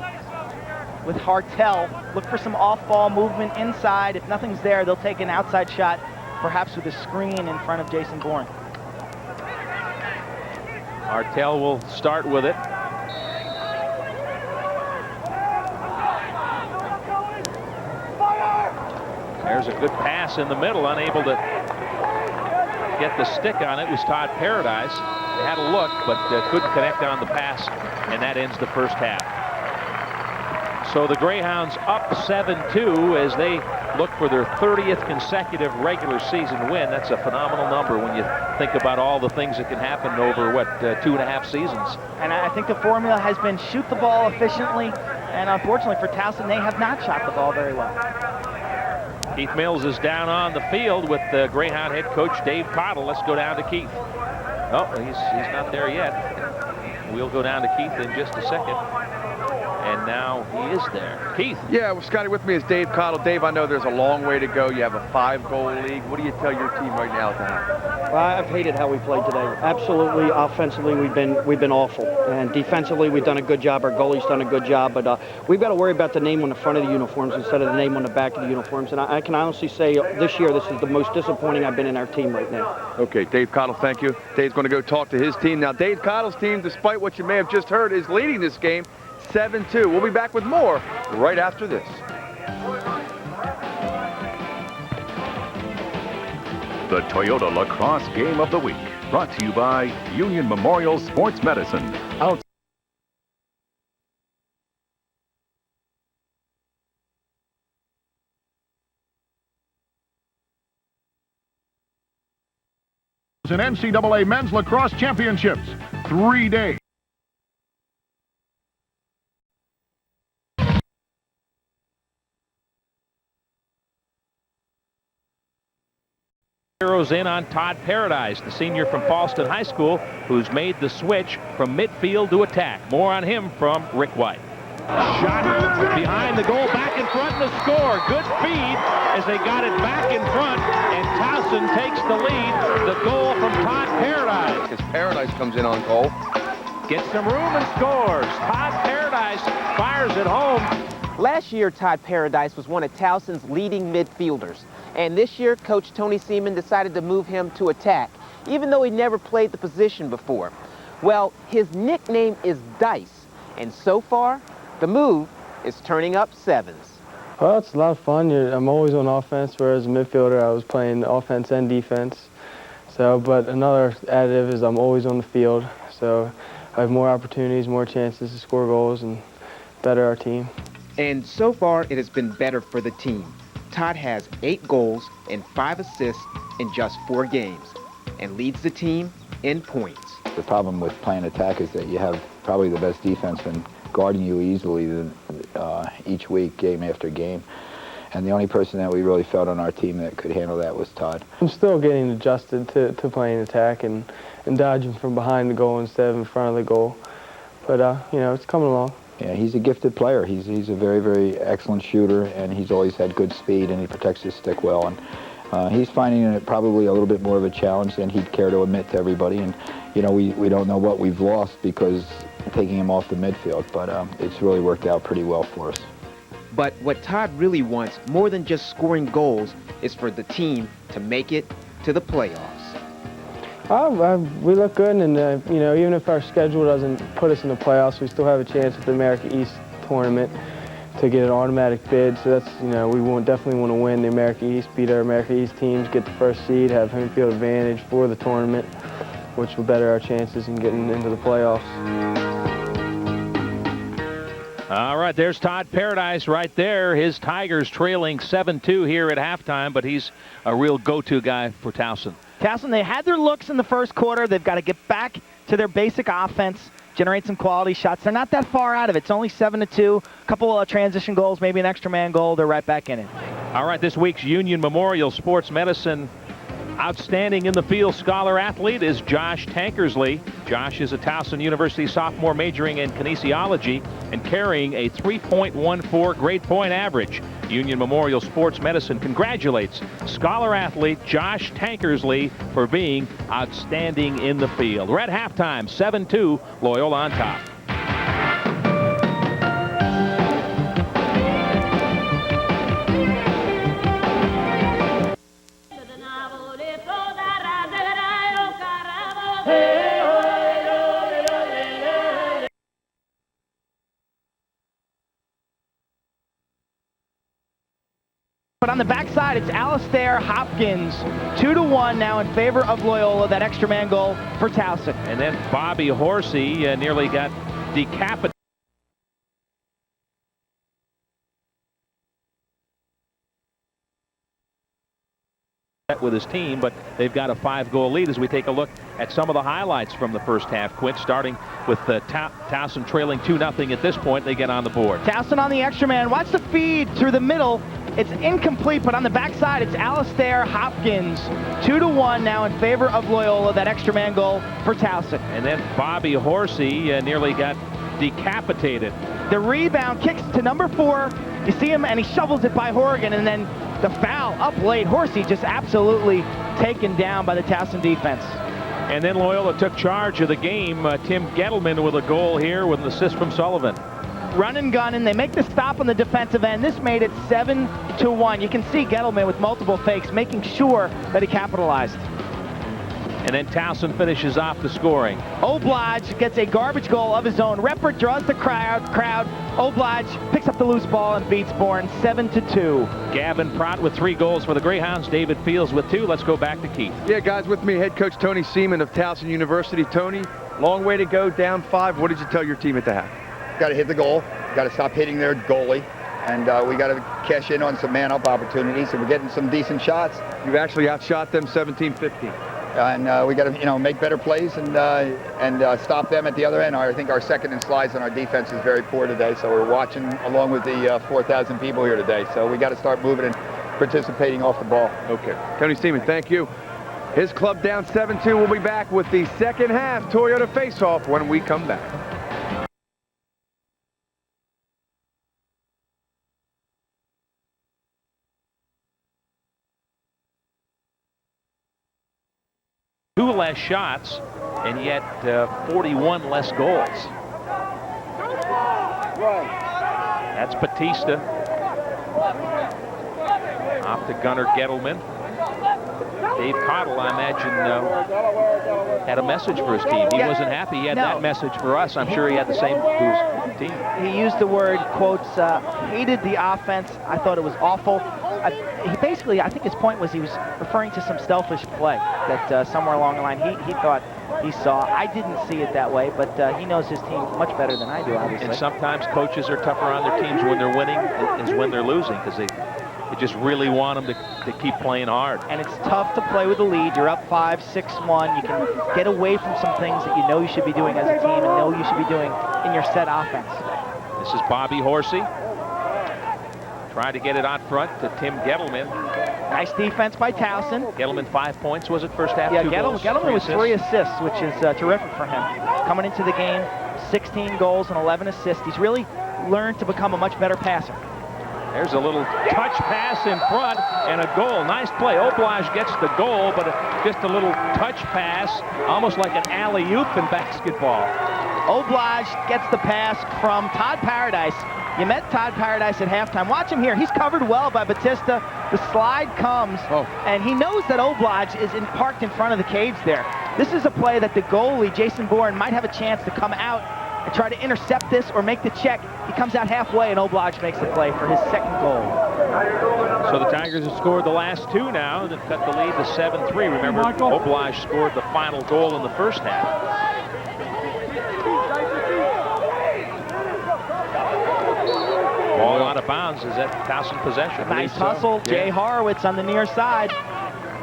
with Hartel. Look for some off-ball movement inside. If nothing's there, they'll take an outside shot, perhaps with a screen in front of Jason Bourne. Hartel will start with it. There's a good pass in the middle, unable to get the stick on it was Todd Paradise. They had a look, but couldn't connect on the pass, and that ends the first half. So the Greyhounds up 7-2 as they look for their 30th consecutive regular season win. That's a phenomenal number when you think about all the things that can happen over, 2.5 seasons. And I think the formula has been shoot the ball efficiently, and unfortunately for Towson, they have not shot the ball very well. Keith Mills is down on the field with the Greyhound head coach Dave Cottle. Let's go down to Keith. Oh, he's not there yet. We'll go down to Keith in just a second. And now he is there. Keith. Yeah, well, Scotty, with me is Dave Cottle. Dave, I know there's a long way to go. You have a 5-goal league. What do you tell your team right now at the half? Well, I've hated how we played today. Absolutely, offensively, we've been awful. And defensively, we've done a good job. Our goalie's done a good job. But we've got to worry about the name on the front of the uniforms instead of the name on the back of the uniforms. And I can honestly say this year, this is the most disappointing I've been in our team right now. Okay, Dave Cottle, thank you. Dave's going to go talk to his team. Now, Dave Cottle's team, despite what you may have just heard, is leading this game 7-2. We'll be back with more right after this. The Toyota Lacrosse Game of the Week, brought to you by Union Memorial Sports Medicine. and NCAA Men's Lacrosse Championships. 3 days. Zeroes in on Todd Paradise, the senior from Falston High School, who's made the switch from midfield to attack. More on him from Rick White. Shot behind the goal, back in front, and a score. Good feed as they got it back in front, and Towson takes the lead. The goal from Todd Paradise. As Paradise comes in on goal. Gets some room and scores. Todd Paradise fires it home. Last year, Todd Paradise was one of Towson's leading midfielders. And this year, Coach Tony Seaman decided to move him to attack, even though he never played the position before. Well, his nickname is Dice, and so far, the move is turning up sevens. Well, it's a lot of fun. I'm always on offense, whereas a midfielder, I was playing offense and defense. But another additive is I'm always on the field, so I have more opportunities, more chances to score goals and better our team. And so far, it has been better for the team. Todd has 8 goals and 5 assists in just 4 games and leads the team in points. The problem with playing attack is that you have probably the best defenseman guarding you easily each week, game after game. And the only person that we really felt on our team that could handle that was Todd. I'm still getting adjusted to playing attack and dodging from behind the goal instead of in front of the goal. But, you know, it's coming along. Yeah, he's a gifted player. He's a very, very excellent shooter, and he's always had good speed, and he protects his stick well. And he's finding it probably a little bit more of a challenge than he'd care to admit to everybody. And, you know, we don't know what we've lost because taking him off the midfield, but it's really worked out pretty well for us. But what Todd really wants, more than just scoring goals, is for the team to make it to the playoffs. We look good, and you know, even if our schedule doesn't put us in the playoffs, we still have a chance at the America East tournament to get an automatic bid. So that's, you know, we definitely want to win the America East, beat our America East teams, get the first seed, have home field advantage for the tournament, which will better our chances in getting into the playoffs. All right, there's Todd Paradise right there. His Tigers trailing 7-2 here at halftime, but he's a real go-to guy for Towson. Towson, they had their looks in the first quarter. They've got to get back to their basic offense, generate some quality shots. They're not that far out of it. It's only 7-2. A couple of transition goals, maybe an extra man goal. They're right back in it. All right, this week's Union Memorial Sports Medicine outstanding in the field scholar athlete is Josh Tankersley. Josh is a Towson University sophomore majoring in kinesiology and carrying a 3.14 grade point average. Union Memorial Sports Medicine congratulates scholar athlete Josh Tankersley for being outstanding in the field. We're at halftime, 7-2, Loyola on top. But on the backside, it's Alistair Hopkins, 2-1 now in favor of Loyola. That extra man goal for Towson. And then Bobby Horsey nearly got decapitated with his team, but they've got a 5-goal lead as we take a look at some of the highlights from the first half. Quint, starting with Towson trailing 2-0 at this point. They get on the board. Towson on the extra man. Watch the feed through the middle. It's incomplete, but on the backside, it's Alistair Hopkins, 2-1 now in favor of Loyola. That extra man goal for Towson. And then Bobby Horsey nearly got decapitated. The rebound kicks to number 4. You see him, and he shovels it by Horrigan, and then the foul up late. Horsey just absolutely taken down by the Towson defense. And then Loyola took charge of the game. Tim Gettleman with a goal here with an assist from Sullivan. Run and gun, and they make the stop on the defensive end. This made it 7-1. You can see Gettleman with multiple fakes, making sure that he capitalized. And then Towson finishes off the scoring. Oblige gets a garbage goal of his own. Reppert draws the crowd. Oblige picks up the loose ball and beats Bourne 7-2. Gavin Pratt with 3 goals for the Greyhounds. David Fields with 2. Let's go back to Keith. Yeah, guys, with me, head coach Tony Seaman of Towson University. Tony, long way to go, down 5. What did you tell your team at the half? Got to hit the goal. Got to stop hitting their goalie. And we got to cash in on some man-up opportunities, and we're getting some decent shots. You've actually outshot them 17-15. And we got to, make better plays and stop them at the other end. I think our second and slides on our defense is very poor today, so we're watching along with the 4,000 people here today. So we got to start moving and participating off the ball. Okay. Tony Seaman, thank you. His club down 7-2. We'll be back with the second half Toyota face-off when we come back. Two less shots, and yet 41 less goals. That's Batista. Off to Gunnar Gettleman. Dave Cottle, I imagine, had a message for his team. He wasn't happy. He had that message for us. I'm sure he had the same to his team. He used the word, quotes, hated the offense. I thought it was awful. He basically, I think his point was he was referring to some selfish play that somewhere along the line he thought he saw. I didn't see it that way, but he knows his team much better than I do, obviously. And sometimes coaches are tougher on their teams when they're winning as when they're losing, because they just really want them to keep playing hard. And it's tough to play with a lead. You're up 5-6-1. You can get away from some things that you know you should be doing as a team and know you should be doing in your set offense. This is Bobby Horsey. Tried to get it out front to Tim Gettleman. Nice defense by Towson. Gettleman 5 points, was it, first half? Yeah, 2 goals, Gettleman was 3 3 assists, which is terrific for him. Coming into the game, 16 goals and 11 assists. He's really learned to become a much better passer. There's a little touch pass in front and a goal. Nice play. Oblage gets the goal, but just a little touch pass, almost like an alley-oop in basketball. Oblage gets the pass from Todd Paradise. You met Todd Paradise at halftime. Watch him here. He's covered well by Batista. The slide comes, and he knows that Oblage is parked in front of the cage there. This is a play that the goalie, Jason Bourne, might have a chance to come out and try to intercept this or make the check. He comes out halfway, and Oblage makes the play for his second goal. So the Tigers have scored the last 2 now. They've cut the lead to 7-3. Remember, Oblage scored the final goal in the first half. Ball out of bounds is at Towson possession. Nice hustle. Jay Horowitz on the near side.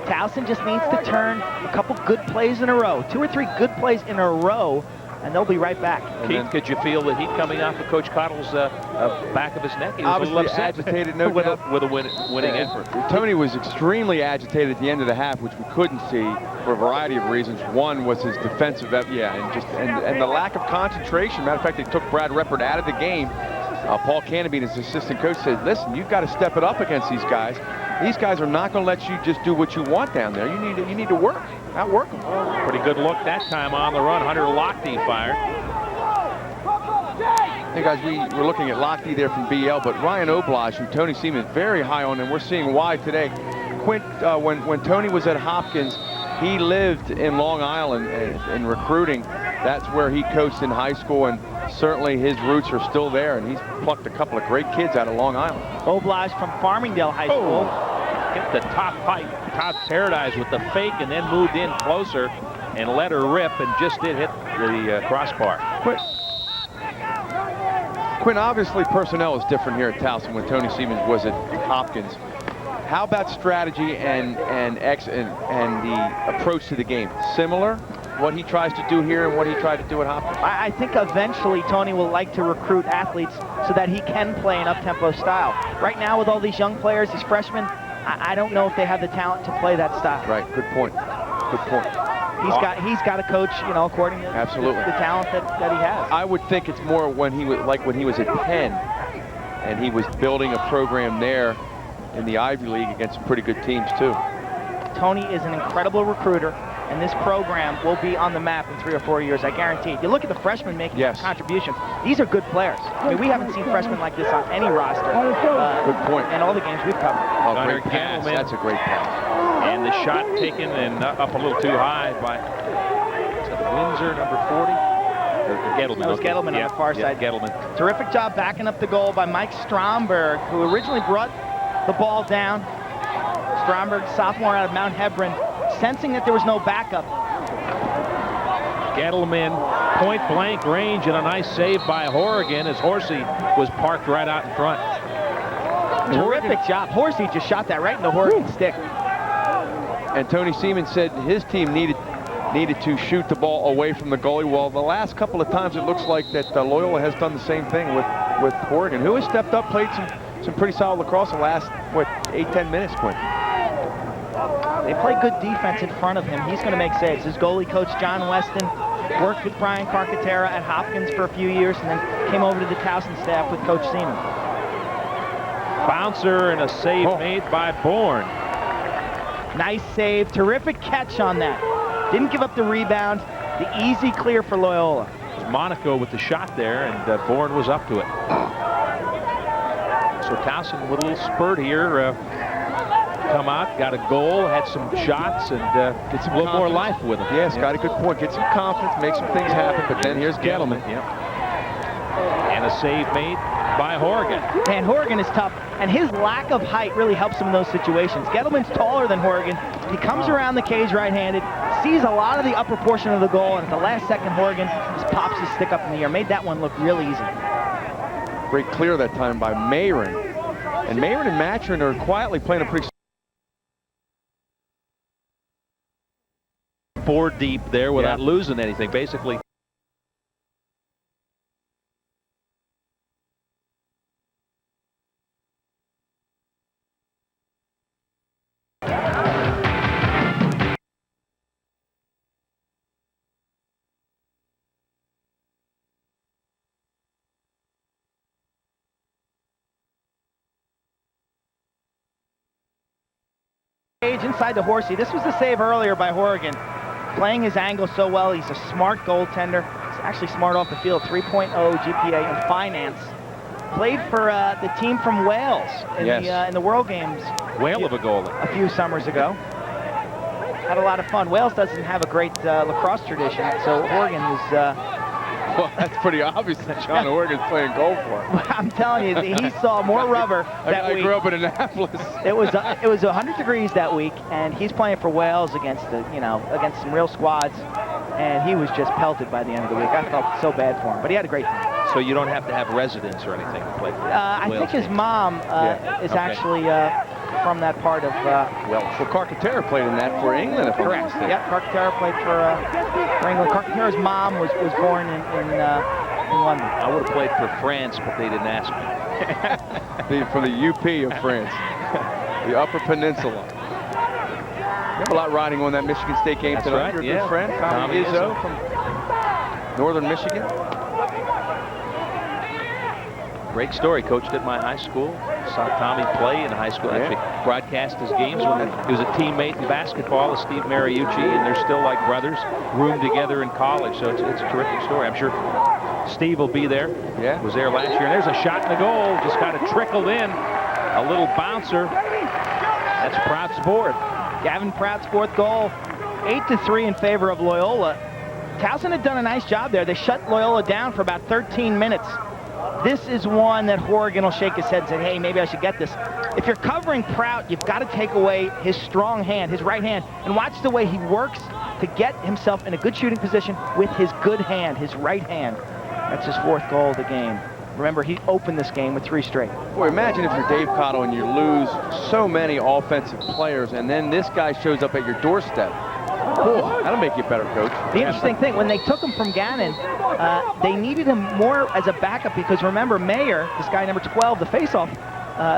Towson just needs to turn a couple good plays in a row. 2 or 3 good plays in a row, and they'll be right back. Keith, could you feel the heat coming off of Coach Cottle's back of his neck? He was obviously a little upset agitated, no doubt. With a winning effort. Tony was extremely agitated at the end of the half, which we couldn't see for a variety of reasons. One was his defensive, and the lack of concentration. Matter of fact, they took Brad Reppert out of the game. Paul Canobie, his assistant coach, said, listen, you've got to step it up against these guys. These guys are not going to let you just do what you want down there. You need to work, outwork them. Pretty good look that time on the run. Hunter Lochte fired. Hey guys, we're looking at Lochte there from BL, but Ryan Oblage, who Tony Seaman is very high on, and we're seeing why today. Quint, when Tony was at Hopkins, he lived in Long Island in recruiting. That's where he coached in high school, and certainly his roots are still there, and he's plucked a couple of great kids out of Long Island. Oblage from Farmingdale High School. Hit the top pipe. Todd Paradise with the fake and then moved in closer and let her rip and just did hit the crossbar. Quinn, obviously personnel is different here at Towson when Tony Seaman was at Hopkins. How about strategy and the approach to the game? Similar? What he tries to do here and what he tried to do at Hopkins? I think eventually Tony will like to recruit athletes so that he can play an up-tempo style. Right now with all these young players, these freshmen, I don't know if they have the talent to play that style. Right, good point. Good point. He's got a coach, according to the talent that he has. I would think it's more when he was at Penn and he was building a program there in the Ivy League against some pretty good teams too. Tony is an incredible recruiter, and this program will be on the map in 3 or 4 years, I guarantee it. You look at the freshmen making contributions. These are good players. I mean, we haven't seen freshmen like this on any roster. Good point. And all the games we've covered. Oh, great pass. That's a great pass. And the shot taken and up a little too high by Windsor, number 40. Gettleman. That was Gettleman on the far side. Gettleman. Terrific job backing up the goal by Mike Stromberg, who originally brought the ball down. Stromberg, sophomore out of Mount Hebron, sensing that there was no backup. Gettleman, point blank range, and a nice save by Horrigan as Horsey was parked right out in front. Terrific job. Horsey just shot that right in the Horrigan stick. And Tony Seaman said his team needed to shoot the ball away from the goalie. Well, the last couple of times it looks like that Loyola has done the same thing with Oregon, who has stepped up, played some pretty solid lacrosse the last, 8-10 minutes, Quinn. They play good defense in front of him. He's going to make saves. His goalie coach, John Weston, worked with Brian Carcaterra at Hopkins for a few years and then came over to the Towson staff with Coach Seaman. Bouncer and a save made by Bourne. Nice save. Terrific catch on that. Didn't give up the rebound. The easy clear for Loyola. It was Monaco with the shot there, and Bourne was up to it. So Towson with a little spurt here. Come out, got a goal, had some shots, and get some little more life with him. Yes, got a good point. Get some confidence, make some things happen, but then here's Gettleman. Yep. And a save made by Horgan. Man, Horgan is tough, and his lack of height really helps him in those situations. Gettleman's taller than Horgan. He comes around the cage right-handed, sees a lot of the upper portion of the goal, and at the last second, Horgan just pops his stick up in the air. Made that one look real easy. Great clear that time by Mayron. And Mayron and Matron are quietly playing a pretty 4 deep there without losing anything, basically. Inside the horsey. This was the save earlier by Horgan. Playing his angle so well. He's a smart goaltender. He's actually smart off the field. 3.0 GPA in finance. Played for the team from Wales in the World Games. Whale of a goalie. A few summers ago. Had a lot of fun. Wales doesn't have a great lacrosse tradition, so Horgan was... well, that's pretty obvious that John Horgan's playing goal for him. I'm telling you, he saw more rubber that week. I grew up in Annapolis. It was 100 degrees that week, and he's playing for Wales against against some real squads, and he was just pelted by the end of the week. I felt so bad for him, but he had a great time. So you don't have to have residence or anything to play for I think his mom is actually from that part of Well, Carcaterra played in that for England, if correct. Yeah, Carcaterra played for England. Carcaterra's mom was born in London. I would have played for France, but they didn't ask me. For the UP of France, the Upper Peninsula. You have a lot riding on that Michigan State game tonight. Right, Your good friend, Tommy Izzo from Northern Michigan. Great story. Coached at my high school. Saw Tommy play in high school. Actually broadcast his games when he was a teammate in basketball with Steve Mariucci, and they're still like brothers, roomed together in college. So it's a terrific story. I'm sure Steve will be there. Yeah. Was there last year. And there's a shot in the goal. Just kind of trickled in. A little bouncer. That's Prout's board. Gavin Prout's fourth goal. 8-3 in favor of Loyola. Towson had done a nice job there. They shut Loyola down for about 13 minutes. This is one that Horgan will shake his head and say, hey, maybe I should get this. If you're covering Prout, you've got to take away his strong hand, his right hand, and watch the way he works to get himself in a good shooting position with his good hand, his right hand. That's his fourth goal of the game. Remember, he opened this game with 3 straight. Boy, imagine if you're Dave Cottle and you lose so many offensive players, and then this guy shows up at your doorstep. Oh, that'll make you a better coach. The interesting thing, when they took him from Gannon, they needed him more as a backup because remember, Mayer, this guy number 12, the face-off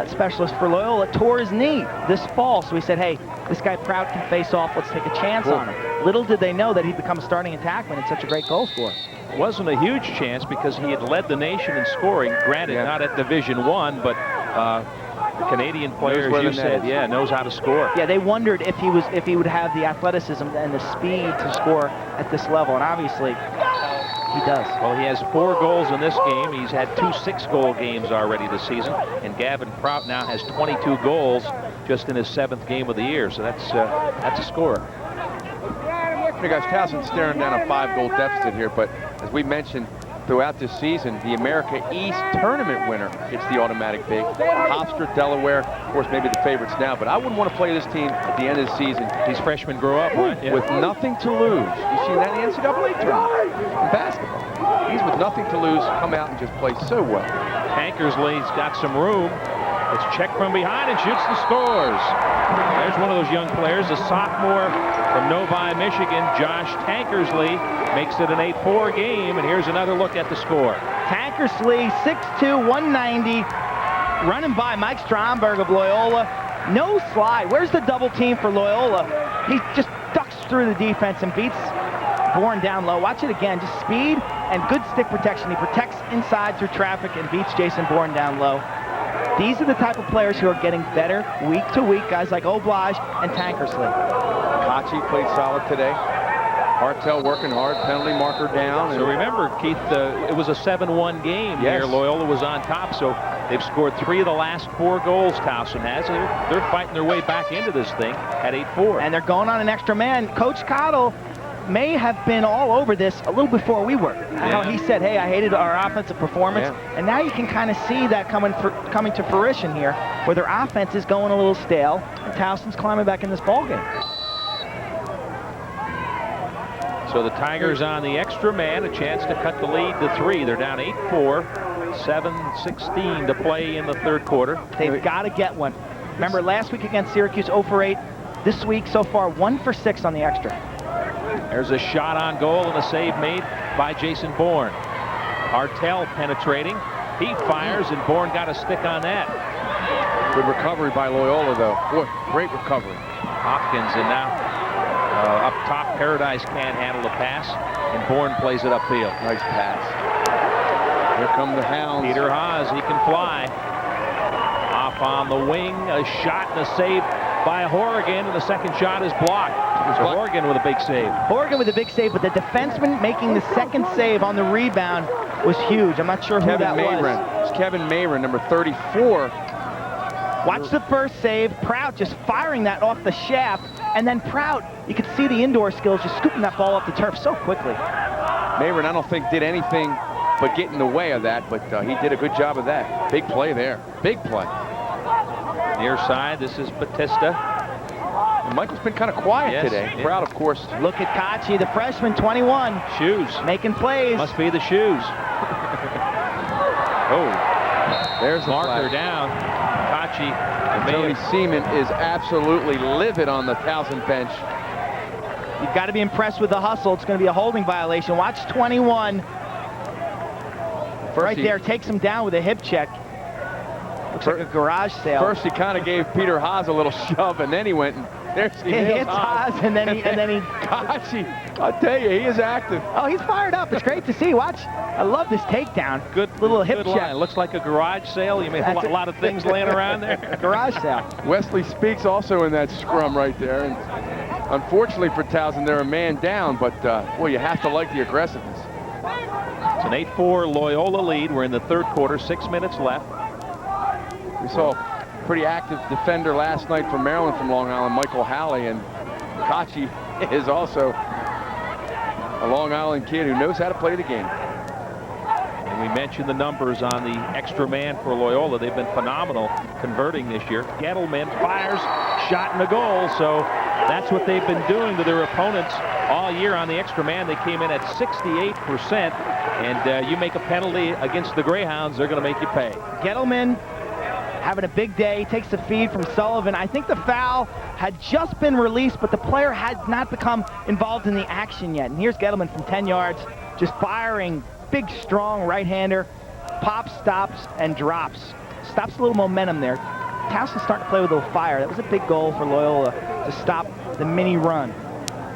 specialist for Loyola, tore his knee this fall. So he said, hey, this guy Prout can face off. Let's take a chance on him. Little did they know that he'd become a starting attackman and such a great goal scorer. Wasn't a huge chance because he had led the nation in scoring. Granted, not at Division I, but the Canadian player, as you said, knows how to score. Yeah, they wondered if he would have the athleticism and the speed to score at this level, and obviously he does. Well, he has 4 goals in this game. He's had 2 6-goal games already this season, and Gavin Prout now has 22 goals just in his 7th game of the year. So that's a scorer. Hey guys, Towson's staring down a 5-goal deficit here, but as we mentioned throughout this season, the America East tournament winner gets the automatic bid. Hofstra, Delaware, of course, maybe the favorites now, but I wouldn't want to play this team at the end of the season. These freshmen grow up, right? With nothing to lose. You see that in the NCAA tournament in basketball. He's with nothing to lose, come out and just play so well. Tankersley's got some room. It's checked from behind and shoots and scores. There's one of those young players, a sophomore from Novi, Michigan, Josh Tankersley, makes it an 8-4 game, and here's another look at the score. Tankersley, 6'2", 190, running by Mike Stromberg of Loyola. No slide. Where's the double team for Loyola? He just ducks through the defense and beats Bourne down low. Watch it again. Just speed and good stick protection. He protects inside through traffic and beats Jason Bourne down low. These are the type of players who are getting better week to week, guys like Oblage and Tankersley. Kachi played solid today. Hartel working hard, penalty marker down. So remember, Keith, it was a 7-1 game here. Loyola was on top, so they've scored 3 of the last 4 goals Towson has. They're fighting their way back into this thing at 8-4. And they're going on an extra man. Coach Cottle may have been all over this a little before we were. How he said, hey, I hated our offensive performance. And now you can kind of see that coming to fruition here, where their offense is going a little stale, and Towson's climbing back in this ballgame. So the Tigers on the extra man, a chance to cut the lead to 3. They're down 8-4, 7:16 to play in the third quarter. They've got to get one. Remember last week against Syracuse, 0 for 8. This week so far, 1 for 6 on the extra. There's a shot on goal and a save made by Jason Bourne. Hartel penetrating. He fires, and Bourne got a stick on that. Good recovery by Loyola, though. Boy, great recovery. Hopkins, and now up top, Paradise can't handle the pass, and Bourne plays it upfield. Nice pass. Here come the Hounds. Peter Haas, he can fly. Off on the wing, a shot and a save by Horrigan, and the second shot is blocked. So Horrigan with a big save. Horrigan with a big save, but the defenseman making the second save on the rebound was huge. I'm not sure who that was. It's Kevin Mayron, number 34. Watch the first save. Prout just firing that off the shaft, and then Prout, you could see the indoor skills just scooping that ball off the turf so quickly. Mayron, I don't think did anything but get in the way of that, but he did a good job of that. Big play there. Big play. Near side, this is Batista. And Michael's been kind of quiet today. Proud, of course. Look at Kachi, the freshman, 21. Shoes. Making plays. Must be the shoes. There's the marker flag. down. Kachi. Tony Seaman is absolutely livid on the Towson bench. You've got to be impressed with the hustle. It's going to be a holding violation. Watch 21. Right there, takes him down with a hip check. Looks like a garage sale. First, he kind of gave Peter Haas a little shove, and then he went and he hits Haas, and then he. Kachi, I tell you, he is active. Oh, he's fired up. It's great to see. Watch. I love this takedown. Good little hip check. check. Looks like a garage sale. You may have a lot of things laying around there. Garage sale. Wesley Speaks also in that scrum right there, and unfortunately for Towson, they're a man down, but boy, you have to like the aggressiveness. It's an 8-4 Loyola lead. We're in the third quarter, 6 minutes left. We saw a pretty active defender last night from Maryland from Long Island, Michael Halley, and Kachi is also a Long Island kid who knows how to play the game. And we mentioned the numbers on the extra man for Loyola. They've been phenomenal converting this year. Gettleman fires, shot and a goal. So that's what they've been doing to their opponents all year on the extra man. They came in at 68%. And you make a penalty against the Greyhounds, they're going to make you pay. Gettleman having a big day. He takes the feed from Sullivan. I think the foul had just been released, but the player had not become involved in the action yet. And here's Gettleman from 10 yards, just firing. Big, strong right-hander. Pops, stops, and drops. Stops a little momentum there. Towson's starting to play with a little fire. That was a big goal for Loyola to stop the mini run.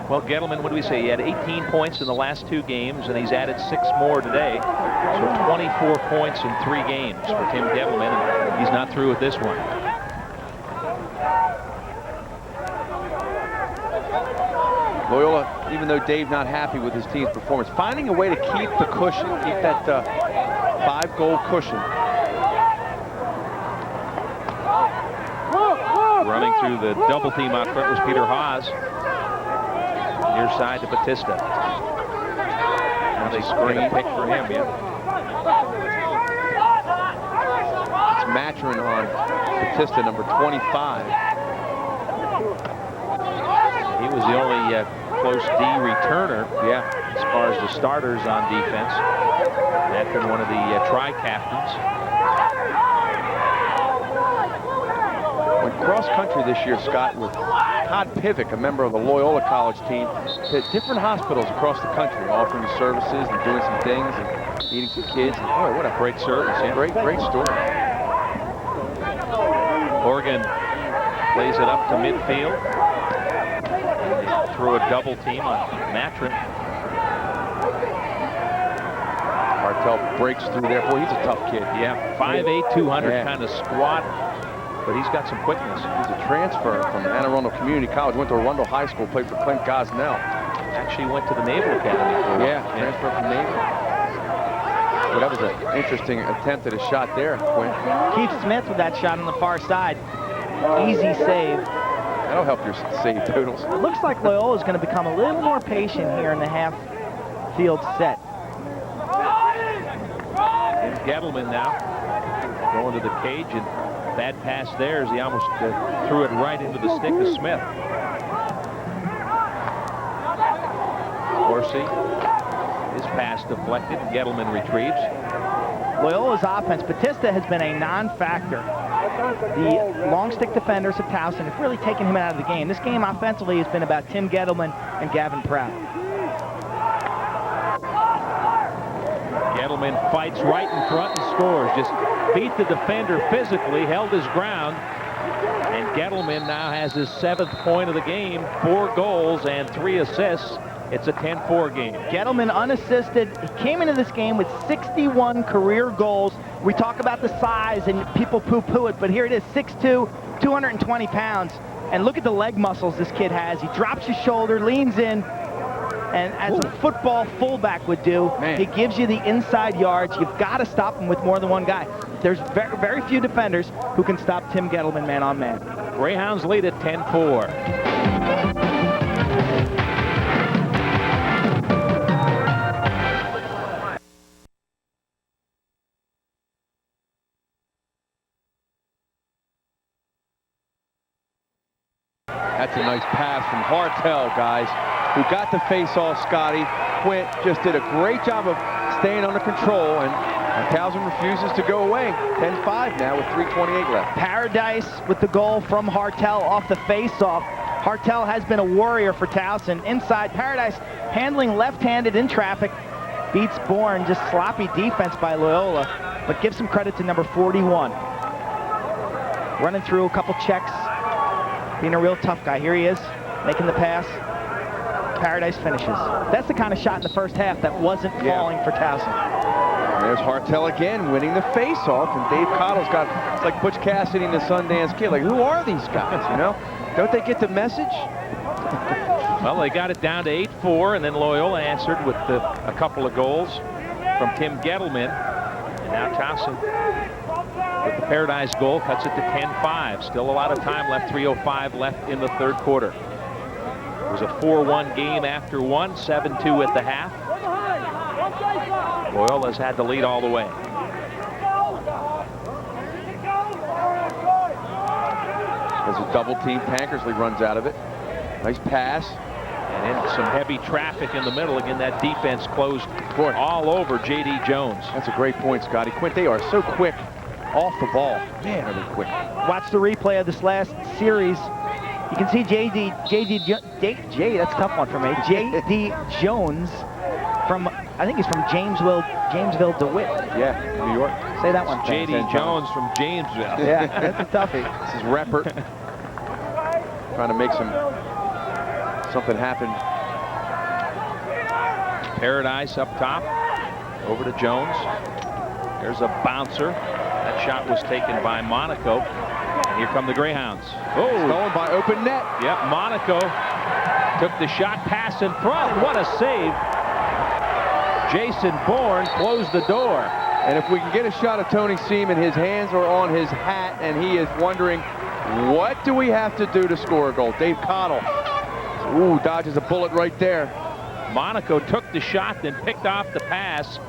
Well, Gettleman, what do we say? He had 18 points in the last 2 games, and he's added 6 more today. So 24 points in 3 games for Tim Gettleman, and he's not through with this one. Loyola, even though Dave not happy with his team's performance, finding a way to keep the cushion, keep that 5-goal cushion. Running through the double team out front was Peter Haas. Near side to Batista. Now they screen pick for him, It's Maturin on Batista, number 25. He was the only close D returner, as far as the starters on defense. That been one of the tri-captains. went cross country this year, Scott, with Todd Pivick, a member of the Loyola College team, to different hospitals across the country, offering services and doing some things and meeting some kids. And boy, what a great service. Yeah, great story. Oregon plays it up to midfield. They throw a double team on Matrin. Hartel breaks through there. Boy, he's a tough kid. Yeah, 5'8", 200, kind of squat, but he's got some quickness. He's a transfer from Anne Arundel Community College, went to Arundel High School, played for Clint Gosnell. Actually went to the Naval Academy. Transfer from Navy. Well, that was an interesting attempt at a shot there, Quinn. Keith Smith with that shot on the far side. Easy save. That'll help your save totals. It looks like Loyola is going to become a little more patient here in the half field set. And Gettleman now going to the cage, and bad pass there as he almost threw it right into the stick of Smith. Dorsey, his pass deflected, and Gettleman retrieves. Loyola's offense, Batista has been a non-factor. The long stick defenders of Towson have really taken him out of the game. This game offensively has been about Tim Gettleman and Gavin Pratt. Gettleman fights right in front and scores. Just beat the defender physically, held his ground. And Gettleman now has his 7th point of the game, 4 goals and 3 assists. It's a 10-4 game. Gettleman unassisted. He came into this game with 61 career goals. We talk about the size and people poo-poo it, but here it is, 6'2", 220 pounds. And look at the leg muscles this kid has. He drops his shoulder, leans in, and as a football fullback would do, he gives you the inside yards. You've got to stop him with more than one guy. There's very, very few defenders who can stop Tim Gettleman man on man. Greyhounds lead at 10-4. That's a nice pass from Hartel, guys, who got the face-off. Scotty Quint just did a great job of staying under control, and Towson refuses to go away. 10-5 now with 3:28 left. Paradise with the goal from Hartel off the face-off. Hartel has been a warrior for Towson. Inside, Paradise handling left-handed in traffic. Beats Bourne, just sloppy defense by Loyola, but give some credit to number 41. Running through a couple checks. Being a real tough guy. Here he is, making the pass. Paradise finishes. That's the kind of shot in the first half that wasn't falling for Towson. There's Hartel again, winning the face-off, and Dave Cottle's got, it's like Butch Cassidy and the Sundance Kid. Like, who are these guys, you know? Don't they get the message? Well, they got it down to 8-4, and then Loyola answered with a couple of goals from Tim Gettleman. And now Towson, with the Paradise goal, cuts it to 10-5. Still a lot of time left, 3:05 left in the third quarter. It was a 4-1 game after one, 7-2 at the half. Loyola's had the lead all the way. There's a double team. Tankersley runs out of it. Nice pass. And then some heavy traffic in the middle. Again, that defense closed all over J.D. Jones. That's a great point, Scotty Quint. They are so quick off the ball. Man, are they quick. Watch the replay of this last series. You can see J.D. That's a tough one for me. J.D. Jones from, I think he's from Jamesville, DeWitt. Yeah, New York. Say that one. J.D. Jones from Jamesville. Yeah, that's a toughie. This is Reppert trying to make something happen. Paradise up top, over to Jones. There's a bouncer. That shot was taken by Monaco. And here come the Greyhounds. Oh, stolen by open net. Yep, Monaco took the shot, pass in front, and what a save. Jason Bourne closed the door. And if we can get a shot of Tony Seaman, his hands are on his hat, and he is wondering, what do we have to do to score a goal? Dave Cottle, ooh, dodges a bullet right there. Monaco took the shot, then picked off the pass.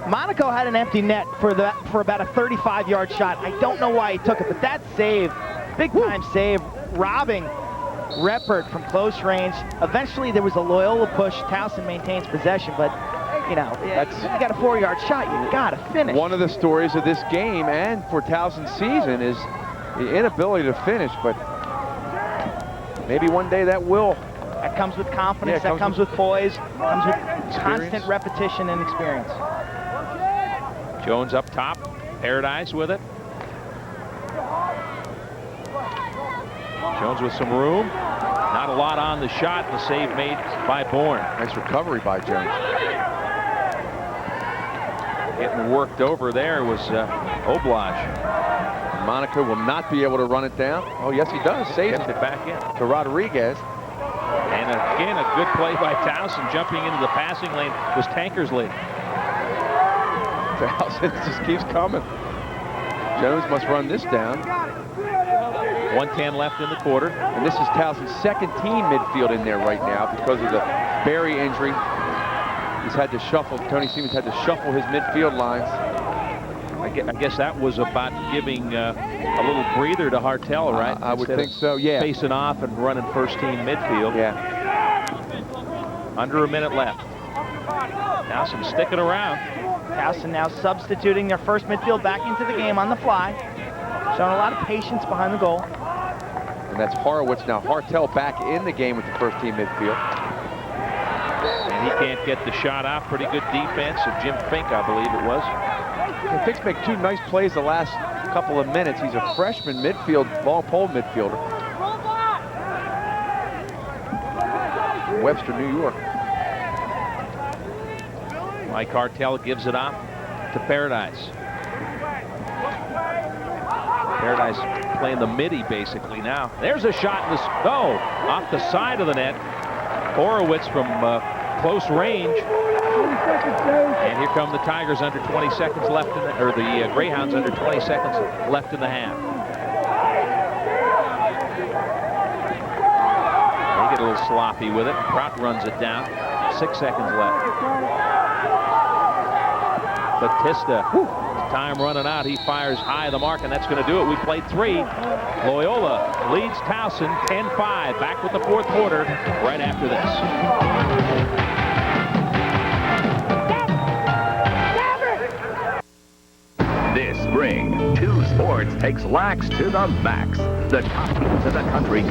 Monaco had an empty net for about a 35-yard shot. I don't know why he took it, but that save, big-time save, robbing Reppert from close range. Eventually, there was a Loyola push. Towson maintains possession, but you know, you got a 4-yard shot, you got to finish. One of the stories of this game and for Towson's season is the inability to finish, but maybe one day that will. That comes with confidence, that comes with poise, comes with constant repetition and experience. Jones up top, Paradise with it. Jones with some room. Not a lot on the shot. The save made by Bourne. Nice recovery by Jones. Getting worked over there was Oblage. Monaco will not be able to run it down. Oh, yes, he does. Saves it back in to Rodriguez. And again, a good play by Towson. Jumping into the passing lane was Tankersley. Towson just keeps coming. Jones must run this down. 1:10 left in the quarter. And this is Towson's second team midfield in there right now because of the Barry injury. He's had to shuffle, Tony Siemens had to shuffle his midfield lines. I guess that was about giving a little breather to Hartel, right? I would think so, yeah. Facing off and running first team midfield. Yeah. Under a minute left. Towson sticking around. Towson now substituting their first midfield back into the game on the fly. Showing a lot of patience behind the goal. And that's Horowitz now. Hartel back in the game with the first team midfield. And he can't get the shot out. Pretty good defense of Jim Fink, I believe it was. Yeah, Fink's made two nice plays the last couple of minutes. He's a freshman midfield, long pole midfielder. Webster, New York. Mike Hartel gives it up to Paradise. Paradise playing the midi basically now. There's a shot in the off the side of the net. Horowitz from close range. And here come the Tigers under 20 seconds left in the, or the Greyhounds under 20 seconds left in the half. They get a little sloppy with it. Prout runs it down. 6 seconds left. Batista, time running out. He fires high of the mark, and that's going to do it. We played 3. Loyola leads Towson 10-5. Back with the fourth quarter right after this. This spring, 2 Sports takes Lax to the max. The top teams in the country go